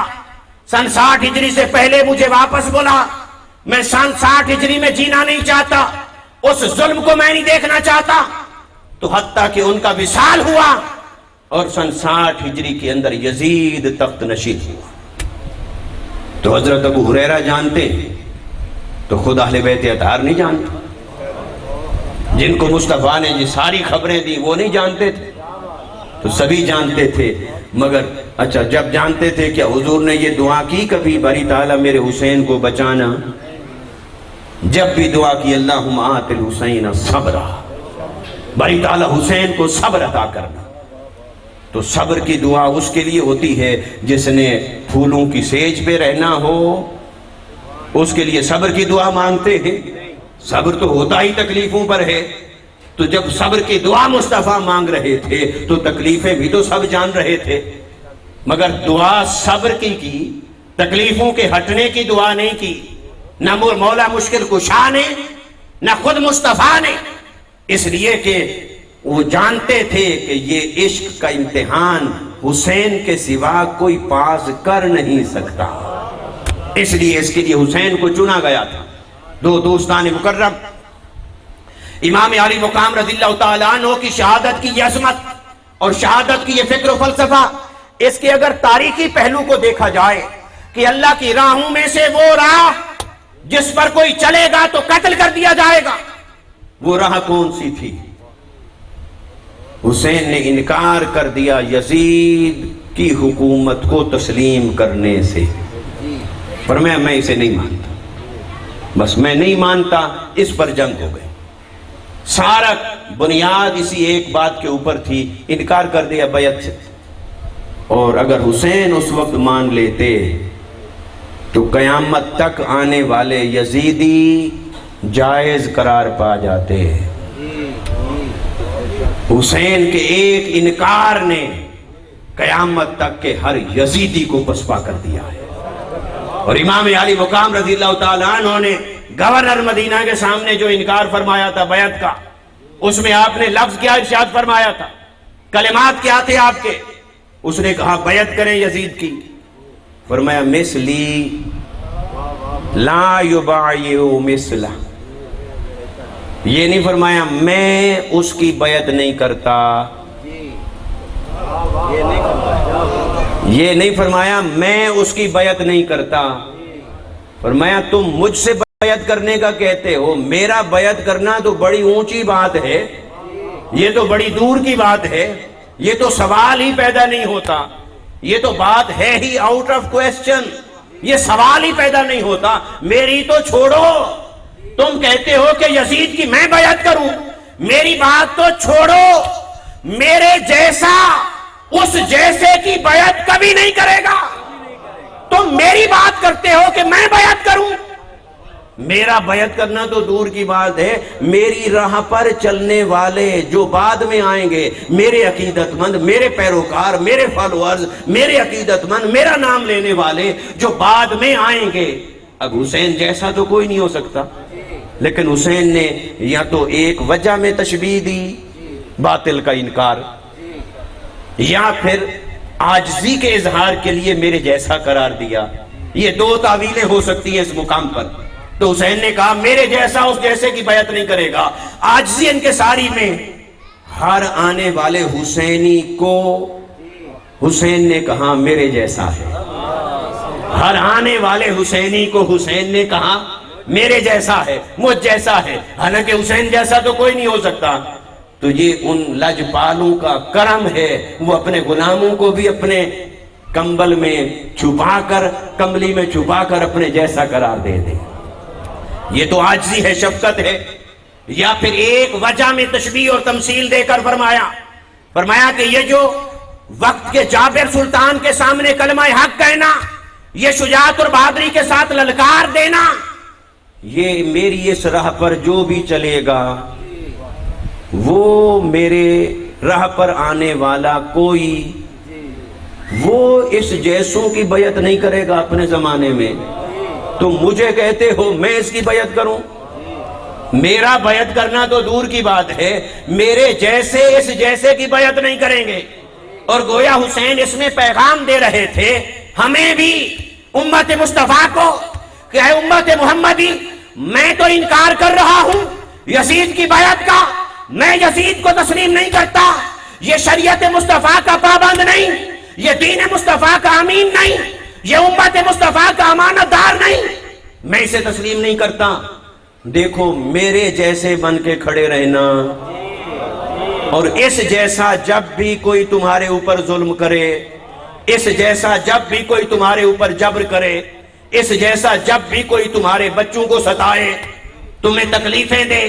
سن 60 ہجری سے پہلے مجھے واپس بلا، میں سن 60 ہجری میں جینا نہیں چاہتا، اس ظلم کو میں نہیں دیکھنا چاہتا۔ تو حتیٰ کہ ان کا وصال ہوا اور سن 60 ہجری کے اندر یزید تخت نشین ہوا۔ تو حضرت ابو ہریرہ جانتے تو خود اہل بیت اطہار نہیں جانتے، جن کو مصطفیٰ نے یہ ساری خبریں دی وہ نہیں جانتے تھے، تو سبھی جانتے تھے۔ مگر اچھا جب جانتے تھے کیا حضور نے یہ دعا کی کبھی باری تعالیٰ میرے حسین کو بچانا؟ جب بھی دعا کی اللہم آت الحسین صبرا، باری تعالیٰ حسین کو صبر عطا کرنا۔ تو صبر کی دعا اس کے لیے ہوتی ہے جس نے پھولوں کی سیج پہ رہنا ہو، اس کے لیے صبر کی دعا مانگتے ہیں۔ صبر تو ہوتا ہی تکلیفوں پر ہے، تو جب صبر کی دعا مصطفیٰ مانگ رہے تھے تو تکلیفیں بھی تو سب جان رہے تھے، مگر دعا صبر کی تکلیفوں کے ہٹنے کی دعا نہیں کی، نہ مولا مشکل کشا نے نہ خود مصطفیٰ نے، اس لیے کہ وہ جانتے تھے کہ یہ عشق کا امتحان حسین کے سوا کوئی پاس کر نہیں سکتا، اس لیے اس کے لیے حسین کو چنا گیا تھا۔ 2 دوستان مکرم، امام علی مقام رضی اللہ تعالیٰ عنہ کی شہادت کی یہ عظمت اور شہادت کی یہ فکر و فلسفہ، اس کے اگر تاریخی پہلو کو دیکھا جائے کہ اللہ کی راہوں میں سے وہ راہ جس پر کوئی چلے گا تو قتل کر دیا جائے گا، وہ راہ کون سی تھی؟ حسین نے انکار کر دیا یزید کی حکومت کو تسلیم کرنے سے، فرمایا میں اسے نہیں مانتا، بس میں نہیں مانتا، اس پر جنگ ہو گئی۔ سارا بنیاد اسی ایک بات کے اوپر تھی، انکار کر دیا بیعت سے۔ اور اگر حسین اس وقت مان لیتے تو قیامت تک آنے والے یزیدی جائز قرار پا جاتے۔ حسین کے ایک انکار نے قیامت تک کے ہر یزیدی کو پسپا کر دیا ہے۔ اور امام علی مقام رضی اللہ تعالیٰ عنہ نے گورنر مدینہ کے سامنے جو انکار فرمایا تھا بیعت کا، اس میں آپ نے لفظ کیا ارشاد فرمایا تھا، کلمات کیا تھے آپ کے؟ اس نے کہا بیعت کریں یزید کی، فرمایا مثلی لا یبایع مثلہ، یہ نہیں فرمایا میں اس کی بیعت نہیں کرتا، یہ نہیں فرمایا میں اس کی بیعت نہیں کرتا، فرمایا تم مجھ سے بیعت کرنے کا کہتے ہو، میرا بیعت کرنا تو بڑی اونچی بات ہے، یہ تو بڑی دور کی بات ہے، یہ تو سوال ہی پیدا نہیں ہوتا، یہ تو بات ہے ہی آؤٹ آف کویسچن، یہ سوال ہی پیدا نہیں ہوتا، میری تو چھوڑو، تم کہتے ہو کہ یزید کی میں بیعت کروں، میری بات تو چھوڑو، میرے جیسا اس جیسے کی بیعت کبھی نہیں کرے گا، تم میری بات کرتے ہو کہ میں بیعت کروں، میرا بیعت کرنا تو دور کی بات ہے، میری راہ پر چلنے والے جو بعد میں آئیں گے، میرے عقیدت مند، میرے پیروکار، میرے فالوورز، میرے عقیدت مند، میرا نام لینے والے جو بعد میں آئیں گے، اب حسین جیسا تو کوئی نہیں ہو سکتا، لیکن حسین نے یا تو ایک وجہ میں تشبیہ دی باطل کا انکار، یا پھر عاجزی کے اظہار کے لیے میرے جیسا قرار دیا، یہ دو تعویلیں ہو سکتی ہیں اس مقام پر۔ تو حسین نے کہا میرے جیسا اس جیسے کی بیعت نہیں کرے گا، عاجزی انکساری میں ہر آنے والے حسینی کو حسین نے کہا میرے جیسا ہے، ہر آنے والے حسینی کو حسین نے کہا میرے جیسا ہے، مجھ جیسا ہے، حالانکہ حسین جیسا تو کوئی نہیں ہو سکتا۔ تو یہ ان لجپالوں کا کرم ہے، وہ اپنے غلاموں کو بھی اپنے کمبل میں چھپا کر، کمبلی میں چھپا کر اپنے جیسا قرار دے دیں، یہ تو عاجزی ہے، شفقت ہے۔ یا پھر ایک وجہ میں تشبیہ اور تمثیل دے کر فرمایا کہ یہ جو وقت کے جابر سلطان کے سامنے کلمہ حق کہنا، یہ شجاعت اور بہادری کے ساتھ للکار دینا، یہ میری اس راہ پر جو بھی چلے گا وہ میرے راہ پر آنے والا کوئی وہ اس جیسوں کی بیعت نہیں کرے گا اپنے زمانے میں، تم مجھے کہتے ہو میں اس کی بیعت کروں، میرا بیعت کرنا تو دور کی بات ہے، میرے جیسے اس جیسے کی بیعت نہیں کریں گے۔ اور گویا حسین اس میں پیغام دے رہے تھے ہمیں بھی، امت مصطفیٰ کو، کہ اے امت محمدی، میں تو انکار کر رہا ہوں یزید کی بیعت کا، میں یزید کو تسلیم نہیں کرتا، یہ شریعت مصطفیٰ کا پابند نہیں، یہ دین مصطفیٰ کا امین نہیں، یہ امت مصطفیٰ کا امانت دار نہیں، میں اسے تسلیم نہیں کرتا، دیکھو میرے جیسے بن کے کھڑے رہنا، اور اس جیسا جب بھی کوئی تمہارے اوپر ظلم کرے، اس جیسا جب بھی کوئی تمہارے اوپر جبر کرے، اس جیسا جب بھی کوئی تمہارے بچوں کو ستائے، تمہیں تکلیفیں دے،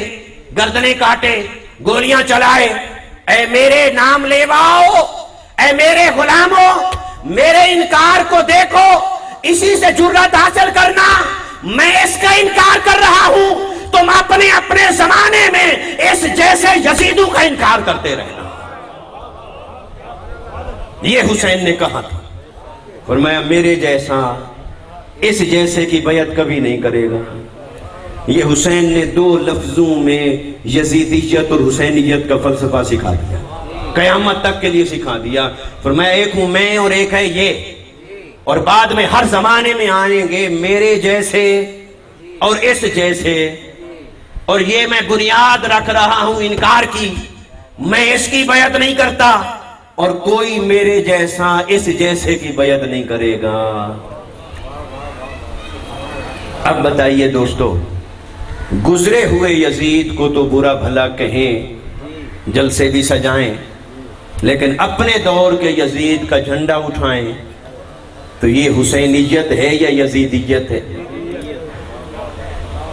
گردنیں کاٹے، گولیاں چلائے، اے میرے نام لیواؤ، اے میرے غلاموں، میرے انکار کو دیکھو، اسی سے جرات حاصل کرنا، میں اس کا انکار کر رہا ہوں، تم اپنے زمانے میں اس جیسے یزیدوں کا انکار کرتے رہنا۔ یہ حسین نے کہا تھا، فرمایا میرے جیسا اس جیسے کی بیعت کبھی نہیں کرے گا۔ یہ حسین نے دو لفظوں میں یزیدیت اور حسینیت کا فلسفہ سکھا دیا، قیامت تک کے لیے سکھا دیا، فرمایا ایک ہوں میں اور ایک ہے یہ، اور بعد میں ہر زمانے میں آئیں گے میرے جیسے اور اس جیسے، اور یہ میں بنیاد رکھ رہا ہوں انکار کی، میں اس کی بیعت نہیں کرتا، اور کوئی میرے جیسا اس جیسے کی بیعت نہیں کرے گا۔ اب بتائیے دوستو، گزرے ہوئے یزید کو تو برا بھلا کہیں، جلسے بھی سجائیں، لیکن اپنے دور کے یزید کا جھنڈا اٹھائیں تو یہ حسینیت ہے یا یزیدیت ہے؟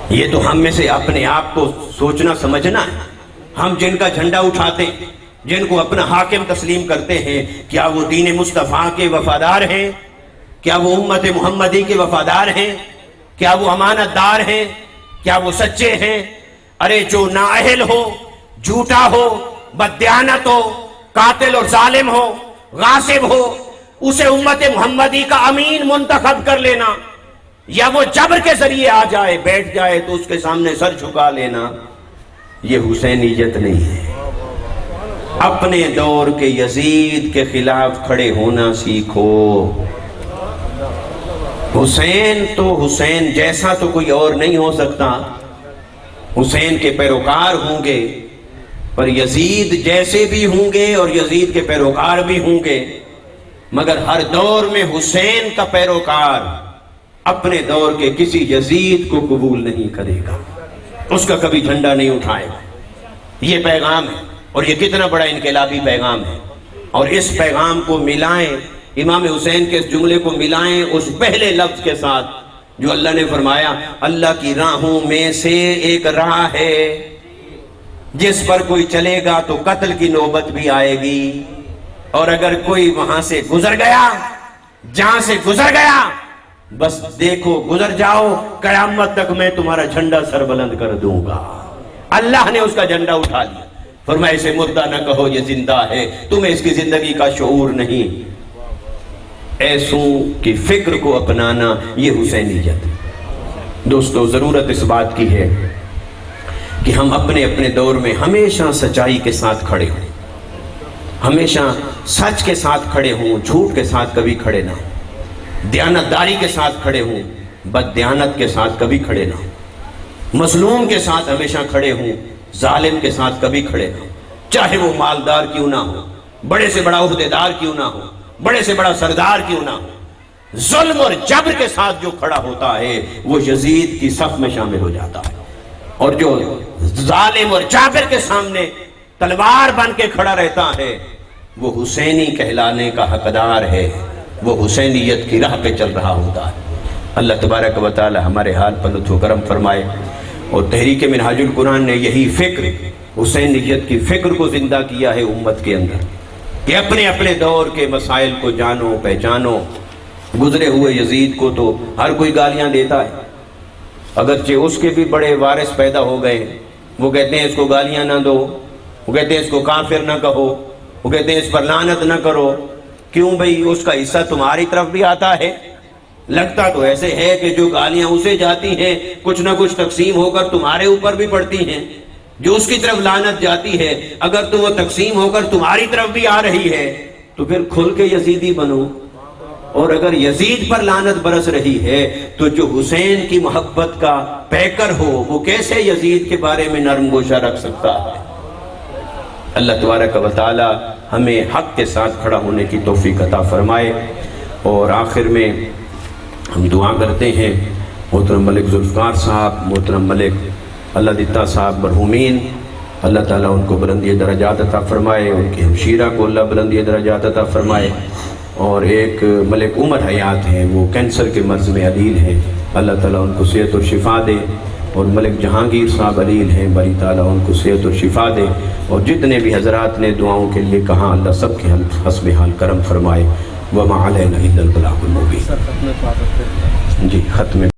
یہ تو ہم میں سے اپنے آپ کو سوچنا سمجھنا ہے۔ ہم جن کا جھنڈا اٹھاتے ہیں، جن کو اپنا حاکم تسلیم کرتے ہیں، کیا وہ دین مصطفیٰ کے وفادار ہیں؟ کیا وہ امت محمدی کے وفادار ہیں؟ کیا وہ امانت دار ہیں؟ کیا وہ سچے ہیں؟ ارے جو نااہل ہو، جھوٹا ہو، بددیانت ہو، قاتل اور ظالم ہو، غاصب ہو، اسے امت محمدی کا امین منتخب کر لینا، یا وہ جبر کے ذریعے آ جائے بیٹھ جائے تو اس کے سامنے سر جھکا لینا، یہ حسینیت نہیں ہے۔ اپنے دور کے یزید کے خلاف کھڑے ہونا سیکھو۔ حسین جیسا تو کوئی اور نہیں ہو سکتا، حسین کے پیروکار ہوں گے، پر یزید جیسے بھی ہوں گے اور یزید کے پیروکار بھی ہوں گے، مگر ہر دور میں حسین کا پیروکار اپنے دور کے کسی یزید کو قبول نہیں کرے گا، اس کا کبھی جھنڈا نہیں اٹھائے گا۔ یہ پیغام ہے، اور یہ کتنا بڑا انقلابی پیغام ہے، اور اس پیغام کو ملائیں، امام حسین کے اس جملے کو ملائیں اس پہلے لفظ کے ساتھ جو اللہ نے فرمایا، اللہ کی راہوں میں سے ایک راہ ہے جس پر کوئی چلے گا تو قتل کی نوبت بھی آئے گی، اور اگر کوئی وہاں سے گزر گیا، جہاں سے گزر گیا، بس دیکھو گزر جاؤ، قیامت تک میں تمہارا جھنڈا سر بلند کر دوں گا۔ اللہ نے اس کا جھنڈا اٹھا لیا، فرمایا اسے مردہ نہ کہو یہ زندہ ہے، تمہیں اس کی زندگی کا شعور نہیں۔ ایسوں کی فکر کو اپنانا یہ حسینیت۔ دوستو ضرورت اس بات کی ہے کہ ہم اپنے اپنے دور میں ہمیشہ سچائی کے ساتھ کھڑے ہوں، ہمیشہ سچ کے ساتھ کھڑے ہوں، جھوٹ کے ساتھ کبھی کھڑے نہ ہوں، دیانتداری کے ساتھ کھڑے ہوں، بد دیانت کے ساتھ کبھی کھڑے نہ ہوں، مظلوم کے ساتھ ہمیشہ کھڑے ہوں، ظالم کے ساتھ کبھی کھڑے نہ ہوں، چاہے وہ مالدار کیوں نہ ہو، بڑے سے بڑا عہدیدار کیوں نہ ہو، بڑے سے بڑا سردار کیوں نہ ہو۔ ظلم اور جبر کے ساتھ جو کھڑا ہوتا ہے وہ یزید کی صف میں شامل ہو جاتا ہے، اور جو ظالم اور جابر کے سامنے تلوار بن کے کھڑا رہتا ہے وہ حسینی کہلانے کا حقدار ہے، وہ حسینیت کی راہ پہ چل رہا ہوتا ہے۔ اللہ تبارک و تعالی ہمارے حال پر لطف و کرم فرمائے، اور تحریک منہاج القرآن نے یہی فکر، حسینیت کی فکر کو زندہ کیا ہے امت کے اندر، کہ اپنے اپنے دور کے مسائل کو جانو پہچانو۔ گزرے ہوئے یزید کو تو ہر کوئی گالیاں دیتا ہے، اگرچہ اس کے بھی بڑے وارث پیدا ہو گئے، وہ کہتے ہیں اس کو گالیاں نہ دو، وہ کہتے ہیں اس کو کافر نہ کہو، وہ کہتے ہیں اس پر لعنت نہ کرو۔ کیوں بھئی، اس کا حصہ تمہاری طرف بھی آتا ہے؟ لگتا تو ایسے ہے کہ جو گالیاں اسے جاتی ہیں کچھ نہ کچھ تقسیم ہو کر تمہارے اوپر بھی پڑتی ہیں، جو اس کی طرف لعنت جاتی ہے اگر تو وہ تقسیم ہو کر تمہاری طرف بھی آ رہی ہے تو پھر کھل کے یزیدی بنو، اور اگر یزید پر لعنت برس رہی ہے تو جو حسین کی محبت کا پیکر ہو وہ کیسے یزید کے بارے میں نرم گوشہ رکھ سکتا ہے؟ اللہ تبارک و تعالی ہمیں حق کے ساتھ کھڑا ہونے کی توفیق عطا فرمائے۔ اور آخر میں ہم دعا کرتے ہیں محترم ملک ذوالفقار صاحب، محترم ملک اللہ دتا صاحب مرحومین، اللہ تعالیٰ ان کو بلندی درجات عطا فرمائے، ان کی ہمشیرہ کو اللہ بلندی درجات عطا فرمائے، اور ایک ملک عمر حیات ہیں وہ کینسر کے مرض میں علیل ہیں، اللہ تعالیٰ ان کو صحت و شفا دے، اور ملک جہانگیر صاحب علیل ہیں، بری تعالیٰ ان کو صحت و شفا دے، اور جتنے بھی حضرات نے دعاؤں کے لیے کہا اللہ سب کے حسب حال کرم فرمائے۔ وما علینا الا البلاغ المبین۔ جی ختم